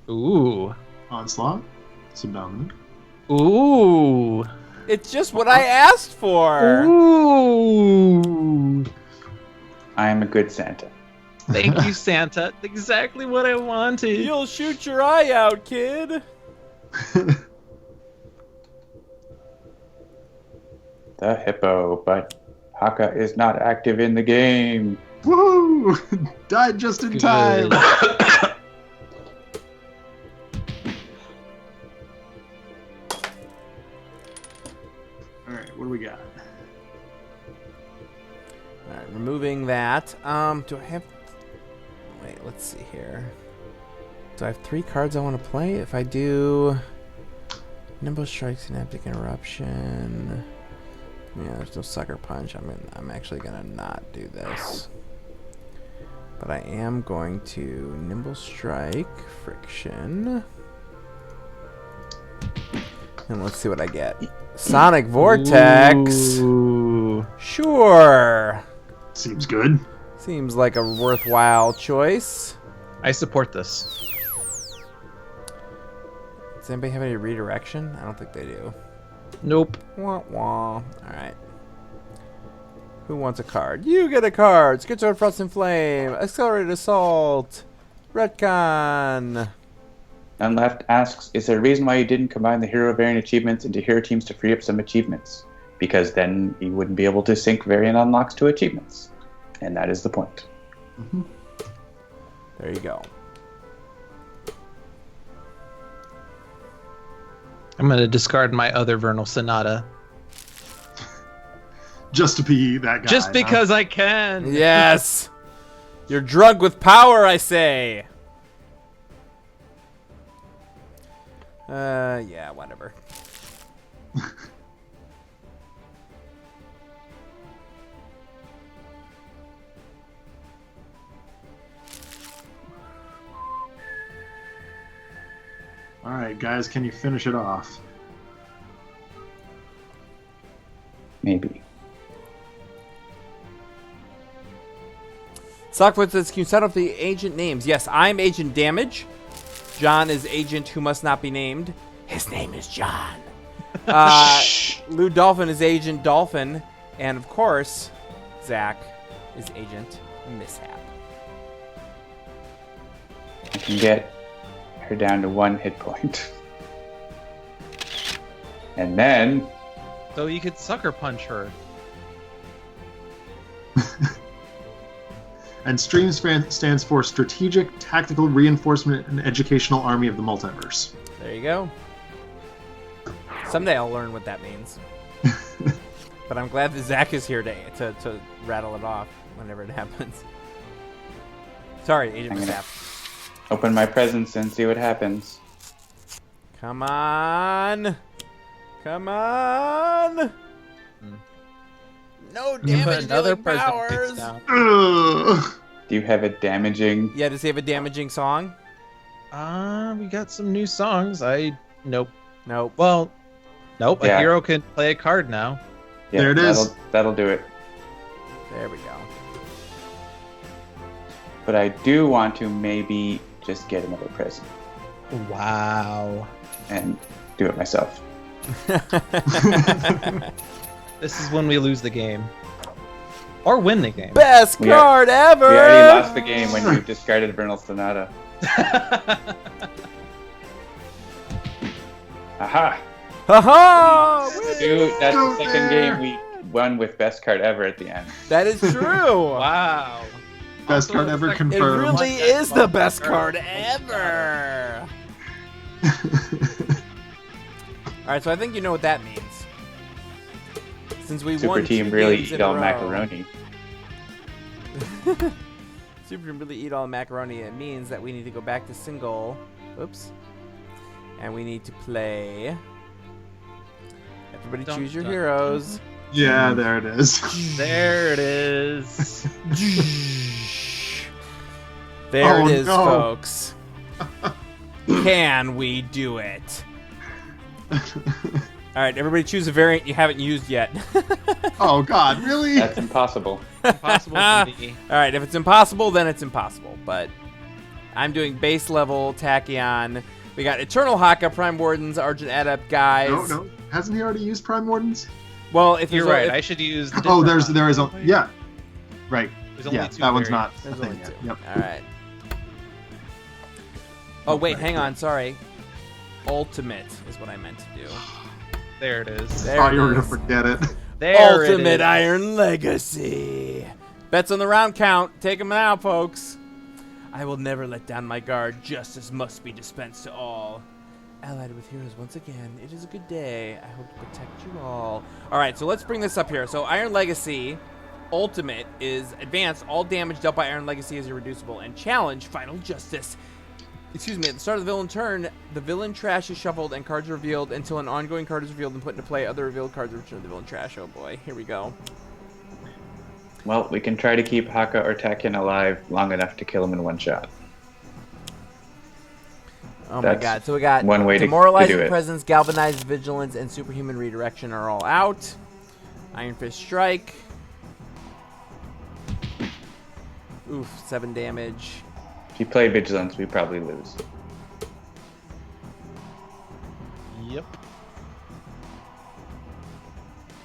Ooh. Onslaught, Subdominant. Ooh. It's just what I asked for. Ooh. I am a good Santa. Thank you, Santa. Exactly what I wanted. You'll shoot your eye out, kid. The hippo, but Haka is not active in the game. Woo! Died just in time. All right, what do we got? All right, removing that. Do I have? Wait, let's see here. Do I have 3 cards I want to play? If I do, Nimble Strike, Synaptic Interruption. Yeah, there's no Sucker Punch. I'm actually gonna not do this. But I am going to Nimble Strike, Friction. And let's see what I get. Sonic Vortex. Ooh. Sure. Seems good. Seems like a worthwhile choice. I support this. Does anybody have any redirection? I don't think they do. Nope. Wah wah. Alright. Who wants a card? You get a card! Schizoid Frost and Flame. Accelerated Assault. Retcon. None Left asks, is there a reason why you didn't combine the hero variant achievements into hero teams to free up some achievements? Because then you wouldn't be able to sync variant unlocks to achievements. And that is the point. Mm-hmm. There you go. I'm going to discard my other Vernal Sonata. Just to be that guy. Just because I can. Yes! You're drunk with power, I say! Yeah, whatever. All right, guys, can you finish it off? Maybe. Sockfoot says, can you set up the agent names? Yes, I'm Agent Damage. John is Agent Who Must Not Be Named. His name is John. Lou Dolphin is Agent Dolphin. And, of course, Zach is Agent Mishap. I can get her down to 1 hit point. And then... So you could sucker punch her. And ST.R.E.A.M stands for Strategic, Tactical Reinforcement and Educational Army of the Multiverse. There you go. Someday I'll learn what that means. But I'm glad that Zach is here to rattle it off whenever it happens. Sorry, Agent I'm gonna Mishap. open my presents and see what happens. Come on. Come on. No You put damage another dealing present powers. face down. Ugh. Do you have a damaging... Yeah, does he have a damaging song? We got some new songs. Nope. Nope. Well, nope. Yeah. A hero can play a card now. Yeah, There it is. That'll do it. There we go. But I do want to maybe just get another present Wow. and do it myself. This is when we lose the game. Or win the game. Best card ever! We already lost the game when you discarded Vernal Sonata. Aha! Ha-ha! Dude, that's the second game we won with best card ever at the end. That is true. Wow. Best card ever It confirmed. really is the best card ever. Alright, so I think you know what that means. Since we Super won Team 2 really games eat in a all row. macaroni. Super Team really eat all macaroni. It means that we need to go back to single. Oops. And we need to play. Everybody choose your heroes. Yeah, there it is. There it is. There Oh, it is, no. folks. Can we do it? Alright, everybody choose a variant you haven't used yet. Oh God, really? That's impossible. Impossible for me. Alright, if it's impossible, then it's impossible. But I'm doing base level Tachyon. We got Eternal Haka, Prime Wardens, Argent Adept, Guise. No. Hasn't he already used Prime Wardens? Well, if You're there's right. I should use. The Oh, different there is. one. Yeah. Right. There's only Yeah, two that one's not variants. a There's thing only yet. two. Yep. Alright. Oh, wait, hang on. Sorry. Ultimate is what I meant to do. There it is. There Oh, it you were gonna is. forget it. There it Ultimate is. Iron Legacy. Bets on the round count. Take them now, folks. I will never let down my guard. Justice must be dispensed to all. Allied with heroes once again. It is a good day. I hope to protect you all. All right, so let's bring this up here. So Iron Legacy Ultimate is advanced. All damage dealt by Iron Legacy is irreducible. And challenge Final Justice. Excuse me, at the start of the villain turn, the villain trash is shuffled and cards are revealed until an ongoing card is revealed and put into play. Other revealed cards are returned to the villain trash. Oh boy, here we go. Well, we can try to keep Haka or Tachyon alive long enough to kill him in one shot. Oh my That's god, so we got one way to Demoralizing do it. Presence, Galvanized Vigilance, and Superhuman Redirection are all out. Iron Fist Strike. Oof, 7 damage. If you play Vigilance, we probably lose. Yep.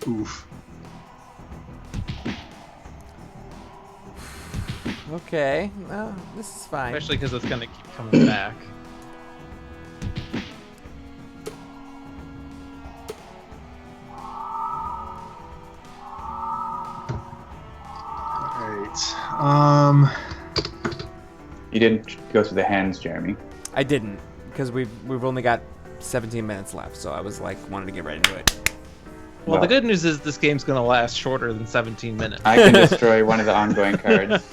Oof. Okay, well, this is fine. Especially because it's gonna keep coming back. Alright. You didn't go through the hands, Jeremy. I didn't, because we've only got 17 minutes left, so I was like, wanted to get right into it. Well, the good news is this game's gonna last shorter than 17 minutes. I can destroy one of the ongoing cards,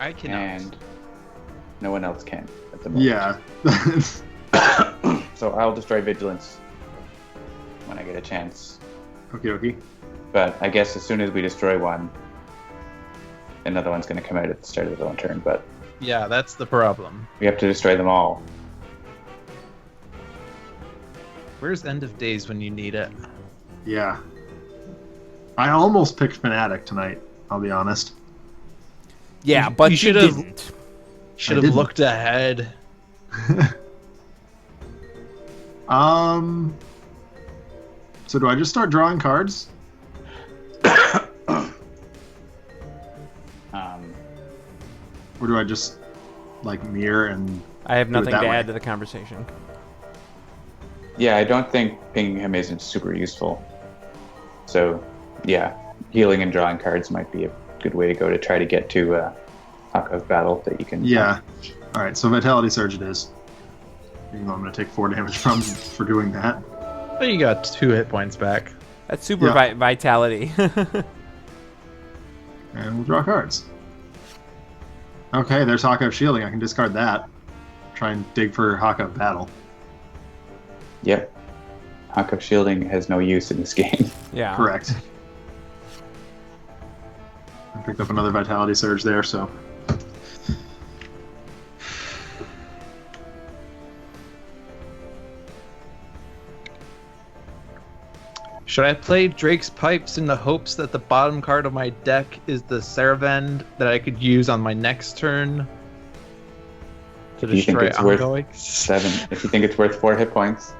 I cannot. and no one else can at the moment. Yeah. So I'll destroy Vigilance when I get a chance. Okay. But I guess as soon as we destroy one, another one's going to come out at the start of the villain turn. But Yeah, that's the problem. we have to destroy them all. Where's End of Days when you need it? Yeah. I almost picked Fnatic tonight, I'll be honest. Yeah, but you should've- didn't. Should have didn't. looked ahead. So do I just start drawing cards? Or do I just, like, mirror and... I have Do it nothing that to way. add to the conversation. Yeah, I don't think pinging him isn't super useful. So, yeah, healing and drawing cards might be a good way to go to try to get to Haka's battle that you can... Yeah. Alright, so Vitality Surge it is. Even though I'm going to take 4 damage for doing that. But you got 2 hit points back. That's super Yeah. vitality. And we'll draw cards. Okay, there's Haka of Shielding. I can discard that. Try and dig for Haka of Battle. Yep. Haka shielding has no use in this game. Yeah. Correct. I picked up another Vitality Surge there, so... Should I play Drake's Pipes in the hopes that the bottom card of my deck is the Servend that I could use on my next turn to Do you think destroy it's ongoing? worth 7? If you think it's worth 4 hit points.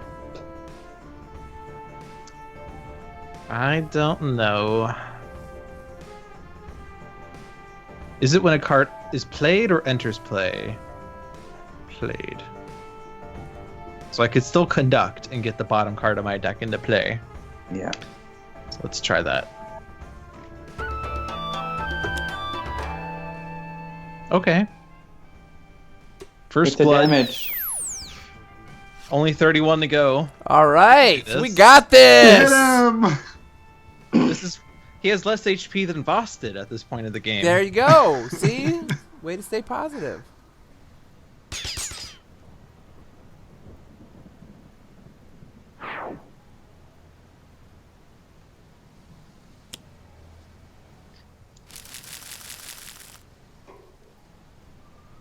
I don't know. Is it when a card is played or enters play? Played. So I could still conduct and get the bottom card of my deck into play. Yeah. So let's try that. Okay. First It's a blood. damage. Only 31 to go. All right, This- we got Hit this. him! He has less HP than Voss did at this point of the game. There you go. See? Way to stay positive.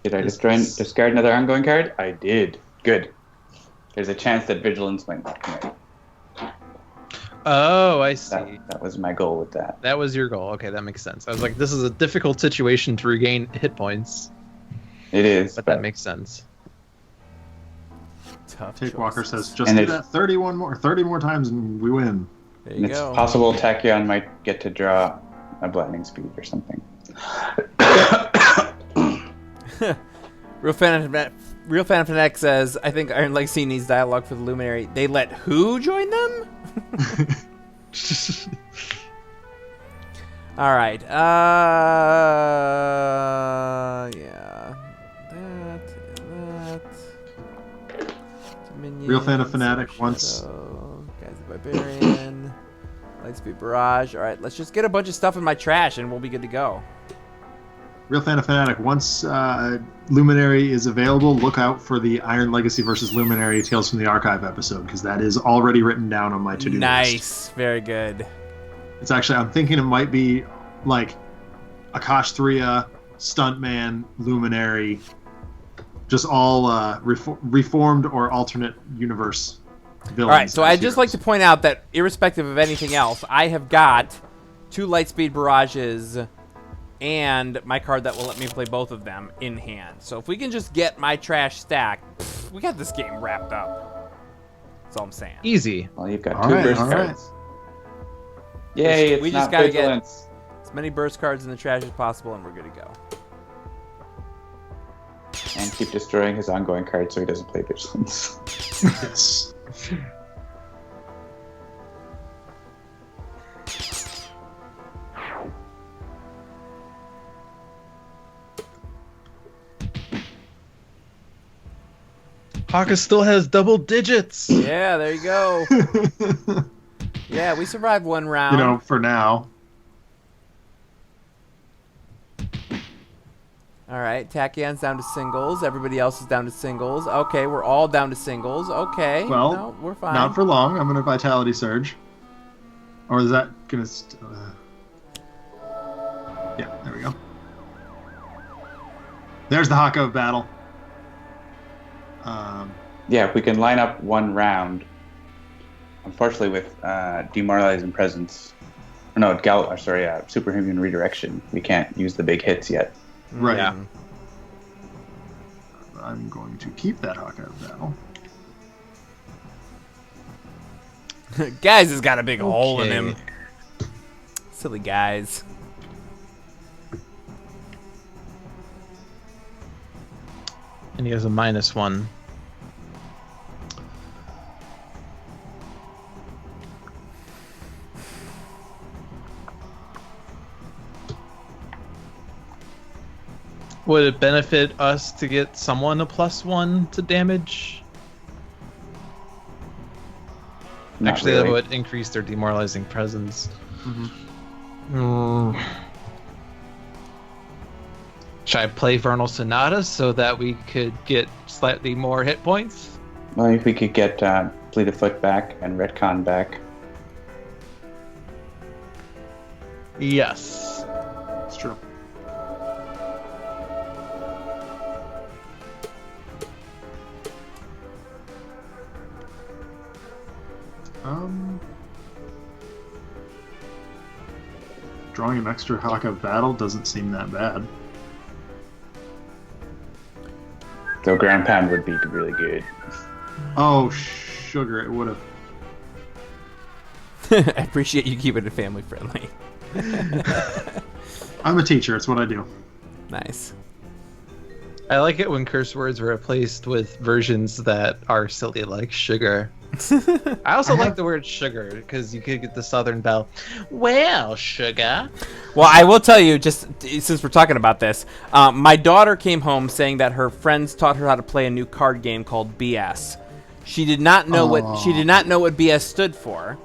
Did I discard another ongoing card? I did. Good. There's a chance that Vigilance might not come out. Oh, I see. That was my goal with that. That was your goal. Okay, that makes sense. I was like, this is a difficult situation to regain hit points, It is. but that makes sense. Tough Take Walker choices. says, just And do if- that 30 more times and we win. There And you it's go. possible Tachyon might get to draw a blinding speed or something. Real fan of Fanatic says, I think Iron Legacy needs dialogue for the Luminary. They let who join them? All right. Yeah. That. Dominions, Real fan of Fanatic once. Guys, the Barbarian. Lightspeed Barrage. All right, let's just get a bunch of stuff in my trash and we'll be good to go. Real fan of Fanatic, once Luminary is available, look out for the Iron Legacy versus Luminary Tales from the Archive episode, because that is already written down on my to-do list. Nice. Very good. It's actually, I'm thinking it might be like Akash 3, Stuntman, Luminary, just all reformed or alternate universe villains. All right, so as I'd just like to heroes. point out that irrespective of anything else, I have got 2 Lightspeed Barrages and my card that will let me play both of them in hand. So if we can just get my trash stack, we got this game wrapped up. That's all I'm saying. Easy. Well, you've got All 2 right, burst all right. cards. Yay, We it's just not gotta get- Vigilance. As many burst cards in the trash as possible, and we're good to go. And keep destroying his ongoing card so he doesn't play Vigilance. Yes. Haka still has double digits. Yeah, there you go. Yeah, we survived one round. You know, for now. All right, Tachyon's down to singles. Everybody else is down to singles. Okay, we're all down to singles. Okay, Well, no, we're fine. Not for long. I'm going to Vitality Surge. Or is that going to... Yeah, there we go. There's the Haka of battle. Yeah, if we can line up one round. Unfortunately, with Demoralizing Presence, Superhuman Redirection, we can't use the big hits yet. Right. Yeah. I'm going to keep that Haka of battle. Guys has got a big hole in Okay. him. Silly guys. And he has a -1. Would it benefit us to get someone a +1 to damage? Not Actually, really. that would increase their demoralizing presence. Should I play Vernal Sonata so that we could get slightly more hit points? Well, if we could get Fleet of Foot back and Retcon back. Yes. It's true. Drawing an extra Haka battle doesn't seem that bad. So ground pound would be really good. Oh, sugar, it would have. I appreciate you keeping it family friendly. I'm a teacher, it's what I do. Nice. I like it when curse words are replaced with versions that are silly, like sugar. I also like the word sugar because you could get the Southern Belle. Well, sugar. Well, I will tell you, just since we're talking about this, my daughter came home saying that her friends taught her how to play a new card game called BS. She did not know what BS stood for,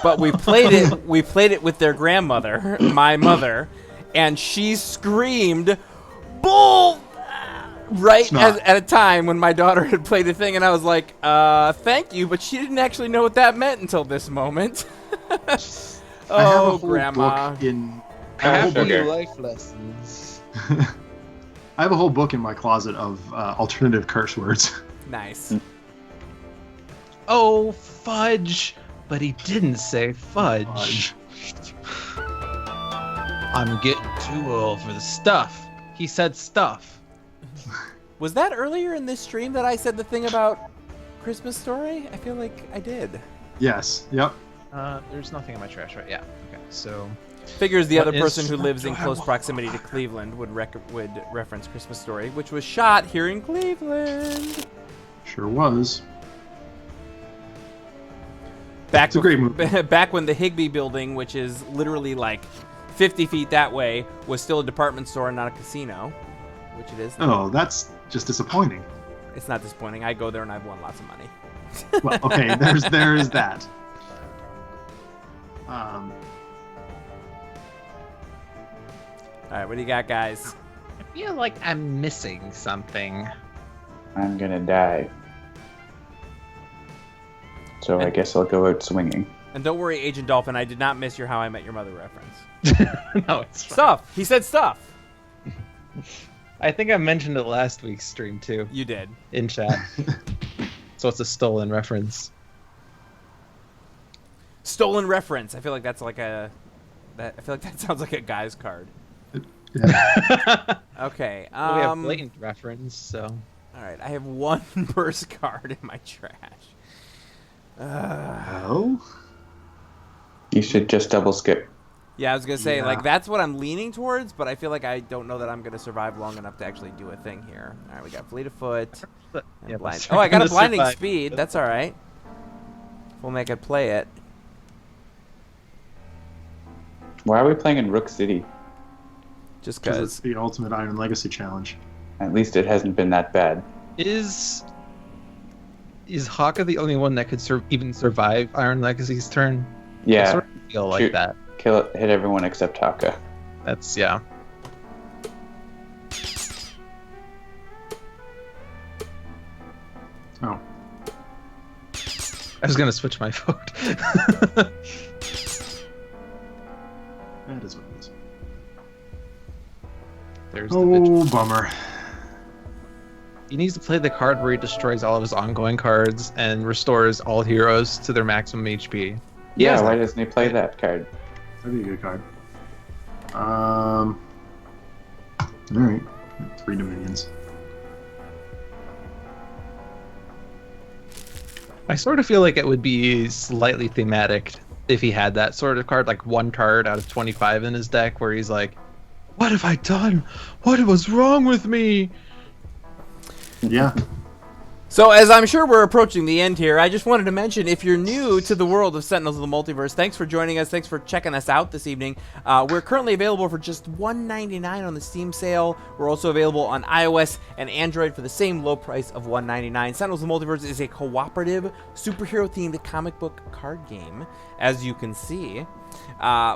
but we played it. We played it with their grandmother, my mother, and she screamed, "Bull!" Right at a time when my daughter had played the thing, and I was like, thank you, but she didn't actually know what that meant until this moment. Oh, Grandma. I have new life lessons. I have a whole book in my closet of alternative curse words. Nice. Oh, fudge. But he didn't say fudge. I'm getting too old for the stuff. He said stuff. Was that earlier in this stream that I said the thing about Christmas Story? I feel like I did. Yes. Yep. There's nothing in my trash, right? Yeah. Okay. So. Figures the other person who lives in close proximity to Cleveland would reference Christmas Story, which was shot here in Cleveland. Sure was. It's a great movie. Back when the Higbee building, which is literally like 50 feet that way, was still a department store and not a casino, which it is now. Oh, that's just disappointing. It's not disappointing. I go there and I've won lots of money. Well, okay, there is that. All right, what do you got, guys? I feel like I'm missing something. I'm gonna die. So I guess I'll go out swinging. And don't worry, Agent Dolphin, I did not miss your How I Met Your Mother reference. No, it's fine. Stuff! He said stuff! I think I mentioned it last week's stream, too. You did. In chat. So it's a stolen reference. Stolen reference. I feel like that's like I feel like that sounds like a guy's card. Yeah. Okay. Well, we have blatant reference, so. All right, I have one burst card in my trash. Oh? You should just double skip. Yeah, I was gonna say like that's what I'm leaning towards, but I feel like I don't know that I'm gonna survive long enough to actually do a thing here. All right, we got Fleet of Foot. And blind. Oh, I got a blinding speed. That's all right. If only I could play it. Why are we playing in Rook City? Just Because because. it's the ultimate Iron Legacy challenge. At least it hasn't been that bad. Is Haka the only one that could even survive Iron Legacy's turn? Yeah. I sort of feel like that. Kill it, hit everyone except Haka. That's, yeah. Oh. I was going to switch my vote. That is what it is. There's the Oh, bummer. He needs to play the card where he destroys all of his ongoing cards and restores all heroes to their maximum HP. Yeah, why doesn't he play that card? That'd be a good card. Alright. 3 Dominions. I sort of feel like it would be slightly thematic if he had that sort of card, like one card out of 25 in his deck where he's like, what have I done? What was wrong with me? Yeah. So, as I'm sure we're approaching the end here, I just wanted to mention, if you're new to the world of Sentinels of the Multiverse, thanks for joining us. Thanks for checking us out this evening. We're currently available for just $1.99 on the Steam sale. We're also available on iOS and Android for the same low price of $1.99. Sentinels of the Multiverse is a cooperative, superhero-themed comic book card game, as you can see,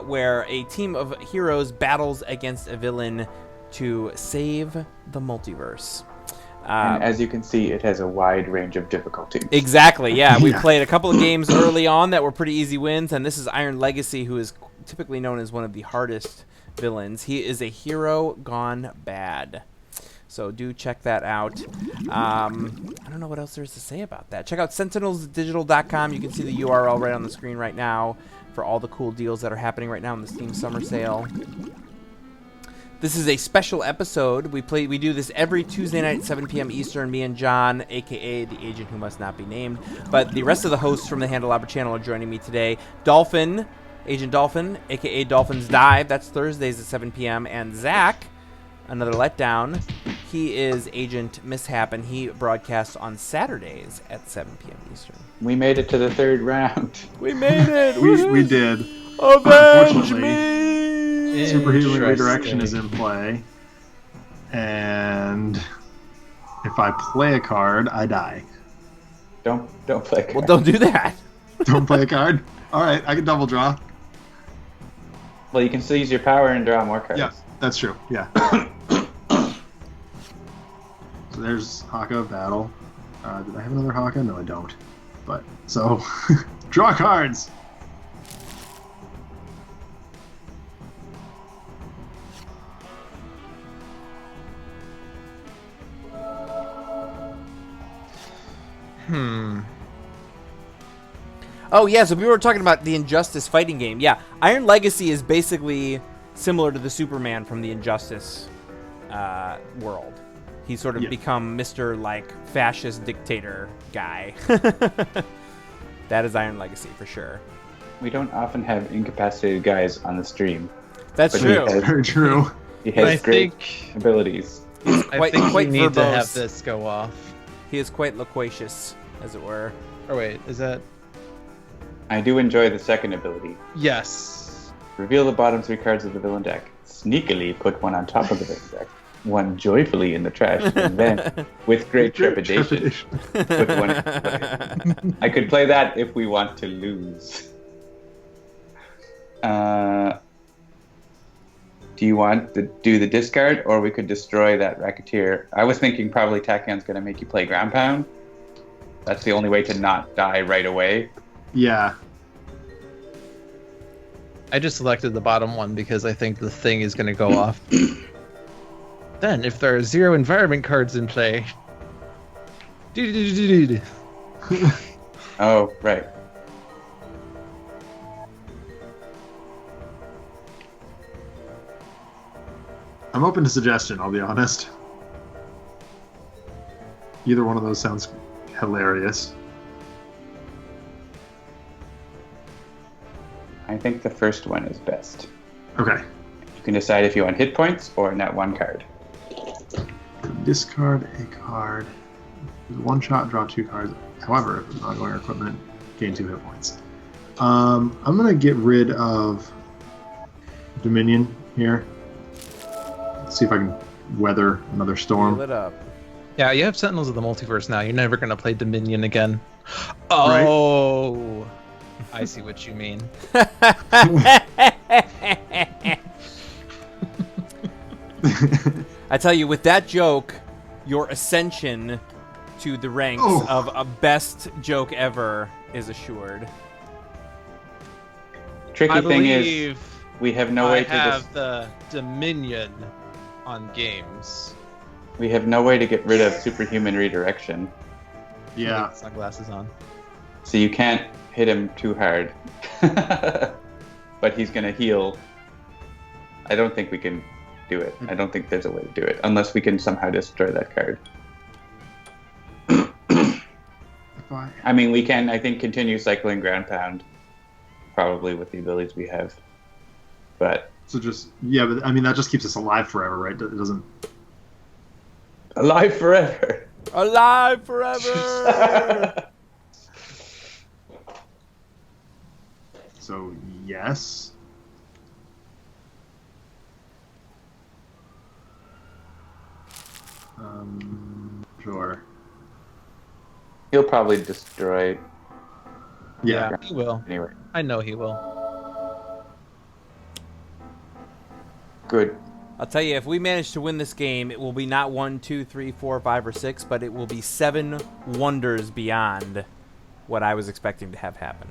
where a team of heroes battles against a villain to save the multiverse. And as you can see, it has a wide range of difficulties. Exactly, yeah. We played a couple of games early on that were pretty easy wins, and this is Iron Legacy, who is typically known as one of the hardest villains. He is a hero gone bad. So do check that out. I don't know what else there is to say about that. Check out sentinelsdigital.com. You can see the URL right on the screen right now for all the cool deals that are happening right now in the Steam Summer Sale. This is a special episode. We do this every Tuesday night at 7 p.m. Eastern. Me and John, a.k.a. the agent who must not be named. But the rest of the hosts from the Handelabra channel are joining me today. Dolphin, Agent Dolphin, a.k.a. Dolphin's Dive. That's Thursdays at 7 p.m. And Zach, another letdown. He is Agent Mishap, and he broadcasts on Saturdays at 7 p.m. Eastern. We made it to the third round. We made it! we did. Avenge me! Superhuman redirection is in play. And if I play a card, I die. Don't play a card. Well, don't do that. Don't play a card? Alright, I can double draw. Well, you can still use your power and draw more cards. Yeah, that's true. Yeah. So there's Haka battle. Did I have another Haka? No, I don't. But so draw cards. Oh, yeah, so we were talking about the Injustice fighting game. Yeah, Iron Legacy is basically similar to the Superman from the Injustice world. He's sort of become Mr. like fascist dictator guy. That is Iron Legacy for sure. We don't often have incapacitated guys on the stream. That's true. Very true. He has great abilities. I think we need to verbose. have this go off. He is quite loquacious, as it were. Or wait, is that... I do enjoy the second ability. Yes. Reveal the bottom 3 cards of the villain deck. Sneakily put one on top of the villain deck. One joyfully in the trash, and then, with great trepidation, put one in play. I could play that if we want to lose. Do you want to do the discard, or we could destroy that Racketeer? I was thinking probably Tachyon's going to make you play Ground Pound. That's the only way to not die right away. Yeah. I just selected the bottom one because I think the thing is going to go off. Then, if there are 0 environment cards in play... Oh, right. I'm open to suggestion, I'll be honest. Either one of those sounds hilarious. I think the first one is best. Okay. You can decide if you want hit points or net 1 card. Discard a card. One shot, draw 2 cards. However, if it's ongoing equipment, gain 2 hit points. I'm gonna get rid of Dominion here. Let's see if I can weather another storm. Fill it up. Yeah, you have Sentinels of the Multiverse now. You're never going to play Dominion again. Oh! Right? I see what you mean. I tell you, with that joke, your ascension to the ranks of a best joke ever is assured. Tricky thing is, we have no way to have the Dominion on games. We have no way to get rid of superhuman redirection. Yeah. Sunglasses on. So you can't hit him too hard. But he's going to heal. I don't think we can do it. I don't think there's a way to do it. Unless we can somehow destroy that card. I mean, we can, I think, continue cycling Ground Pound. Probably with the abilities we have. But... So just... Yeah, but I mean, that just keeps us alive forever, right? It doesn't... Alive forever! Alive forever! So, yes. Sure. He'll probably destroy... Yeah. He will. Anyway. I know he will. Good. I'll tell you, if we manage to win this game, it will be not 1, 2, 3, 4, 5, or 6, but it will be 7 wonders beyond what I was expecting to have happen.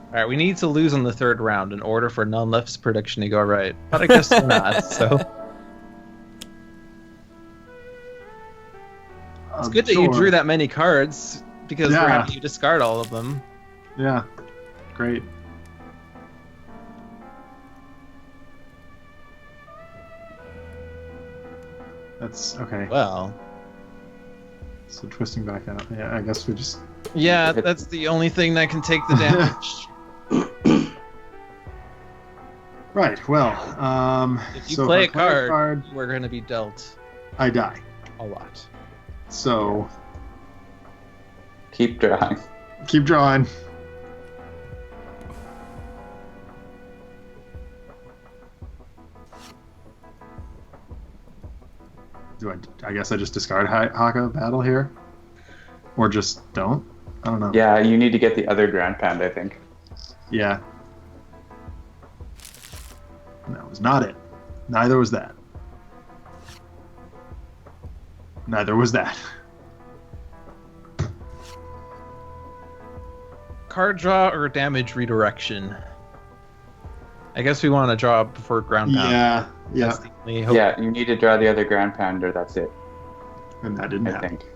Alright, we need to lose in the 3rd round in order for None Left's prediction to go right. But I guess we're not, so... It's good that you drew that many cards, because we're having you discard all of them. Yeah. Great. That's okay. Well, So twisting back out. Yeah, I guess we just. yeah, that's the only thing that can take the damage. Right. Well, If you so play a if I card, we're going to be dealt I die. a lot. So Keep drawing. keep drawing. I guess I just discard Haka battle here, or just don't. I don't know. Yeah, you need to get the other ground pound, I think. Yeah. That was not it. Neither was that. Neither was that. Card draw or damage redirection? I guess we want to draw before ground pound. Yeah. Yeah. That's the only hope. Yeah, you need to draw the other ground pounder. That's it, And that didn't I happen. think.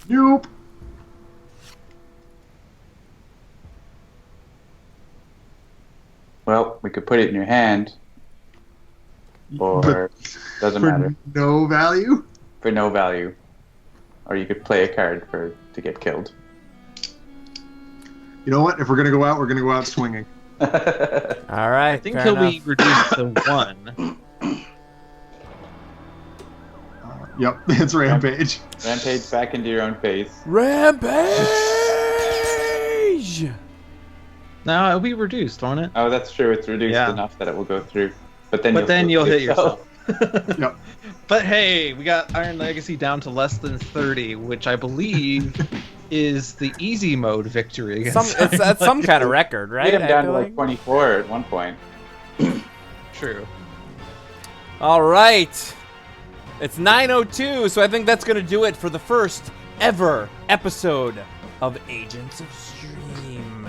Nope. Well, we could put it in your hand, or But doesn't for matter, no value. for no value. Or you could play a card to get killed. You know what? If we're gonna go out, we're gonna go out swinging. All right. I think fair he'll enough. be reduced to 1. Yep, it's rampage. Rampage back into your own face. Rampage. No, it'll be reduced, won't it? Oh, that's true. It's reduced Yeah. enough that it will go through. But then You'll hit yourself. Yep. But hey, we got Iron Legacy down to less than 30, which I believe is the easy mode victory. against That's some kind of record, right? Get him I down feel to like 24 at one point. True. All right. It's 9:02, so I think that's going to do it for the first ever episode of Agents of S.T.R.E.A.M.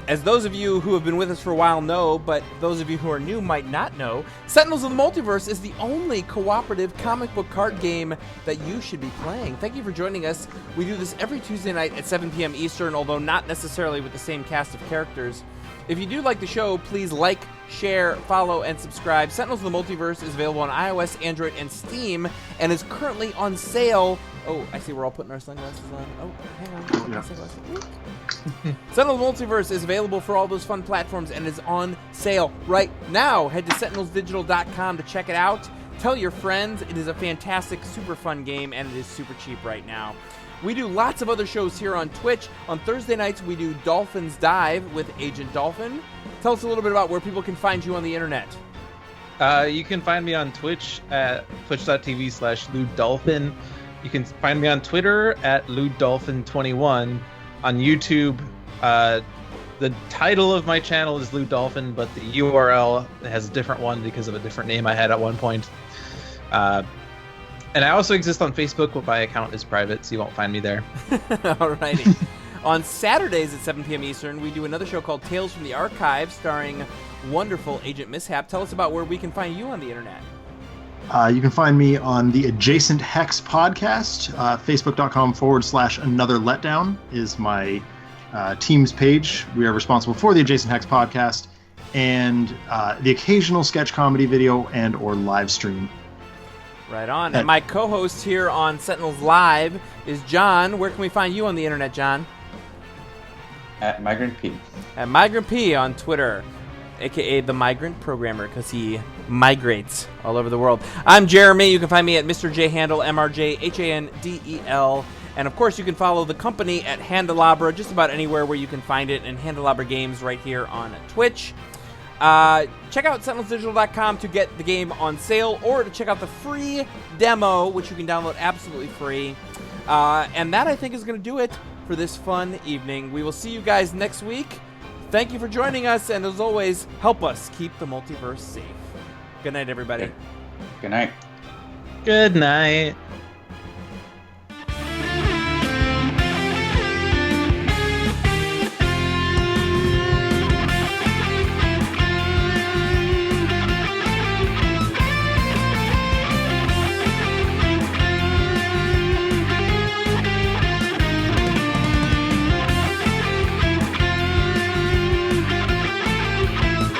As those of you who have been with us for a while know, but those of you who are new might not know, Sentinels of the Multiverse is the only cooperative comic book card game that you should be playing. Thank you for joining us. We do this every Tuesday night at 7 p.m. Eastern, although not necessarily with the same cast of characters. If you do like the show, please like, share, follow, and subscribe. Sentinels of the Multiverse is available on iOS, Android, and Steam, and is currently on sale. Oh, I see we're all putting our sunglasses on. Oh, hang on. Yeah. Sunglasses. Sentinels Multiverse is available for all those fun platforms and is on sale right now. Head to sentinelsdigital.com to check it out. Tell your friends. It is a fantastic, super fun game, and it is super cheap right now. We do lots of other shows here on Twitch. On Thursday nights, we do Dolphin's Dive with Agent Dolphin. Tell us a little bit about where people can find you on the internet. You can find me on Twitch at twitch.tv/LewDolphin. You can find me on Twitter at LewDolphin21. On YouTube, the title of my channel is Lew Dolphin, but the URL has a different one because of a different name I had at one point. And I also exist on Facebook, but my account is private, so you won't find me there. Alrighty. On Saturdays at 7 p.m. Eastern, we do another show called Tales from the Archive, starring wonderful Agent Mishap. Tell us about where we can find you on the internet. You can find me on the Adjacent Hex podcast. Facebook.com/Another Letdown is my team's page. We are responsible for the Adjacent Hex podcast and the occasional sketch comedy video and or live stream. Right on. And my co-host here on Sentinels Live is John. Where can we find you on the internet, John? At Migrant P. At Migrant P on Twitter, a.k.a. the Migrant Programmer, because he migrates all over the world. I'm Jeremy. You can find me at Mr. J Handel, MRJHANDEL. And, of course, you can follow the company at Handelabra, just about anywhere where you can find it, and Handelabra Games right here on Twitch. Check out sentinelsdigital.com to get the game on sale, or to check out the free demo, which you can download absolutely free. And that, I think, is going to do it for this fun evening. We will see you guys next week. Thank you for joining us, and as always, help us keep the multiverse safe. Good night, everybody. Good night. Good night.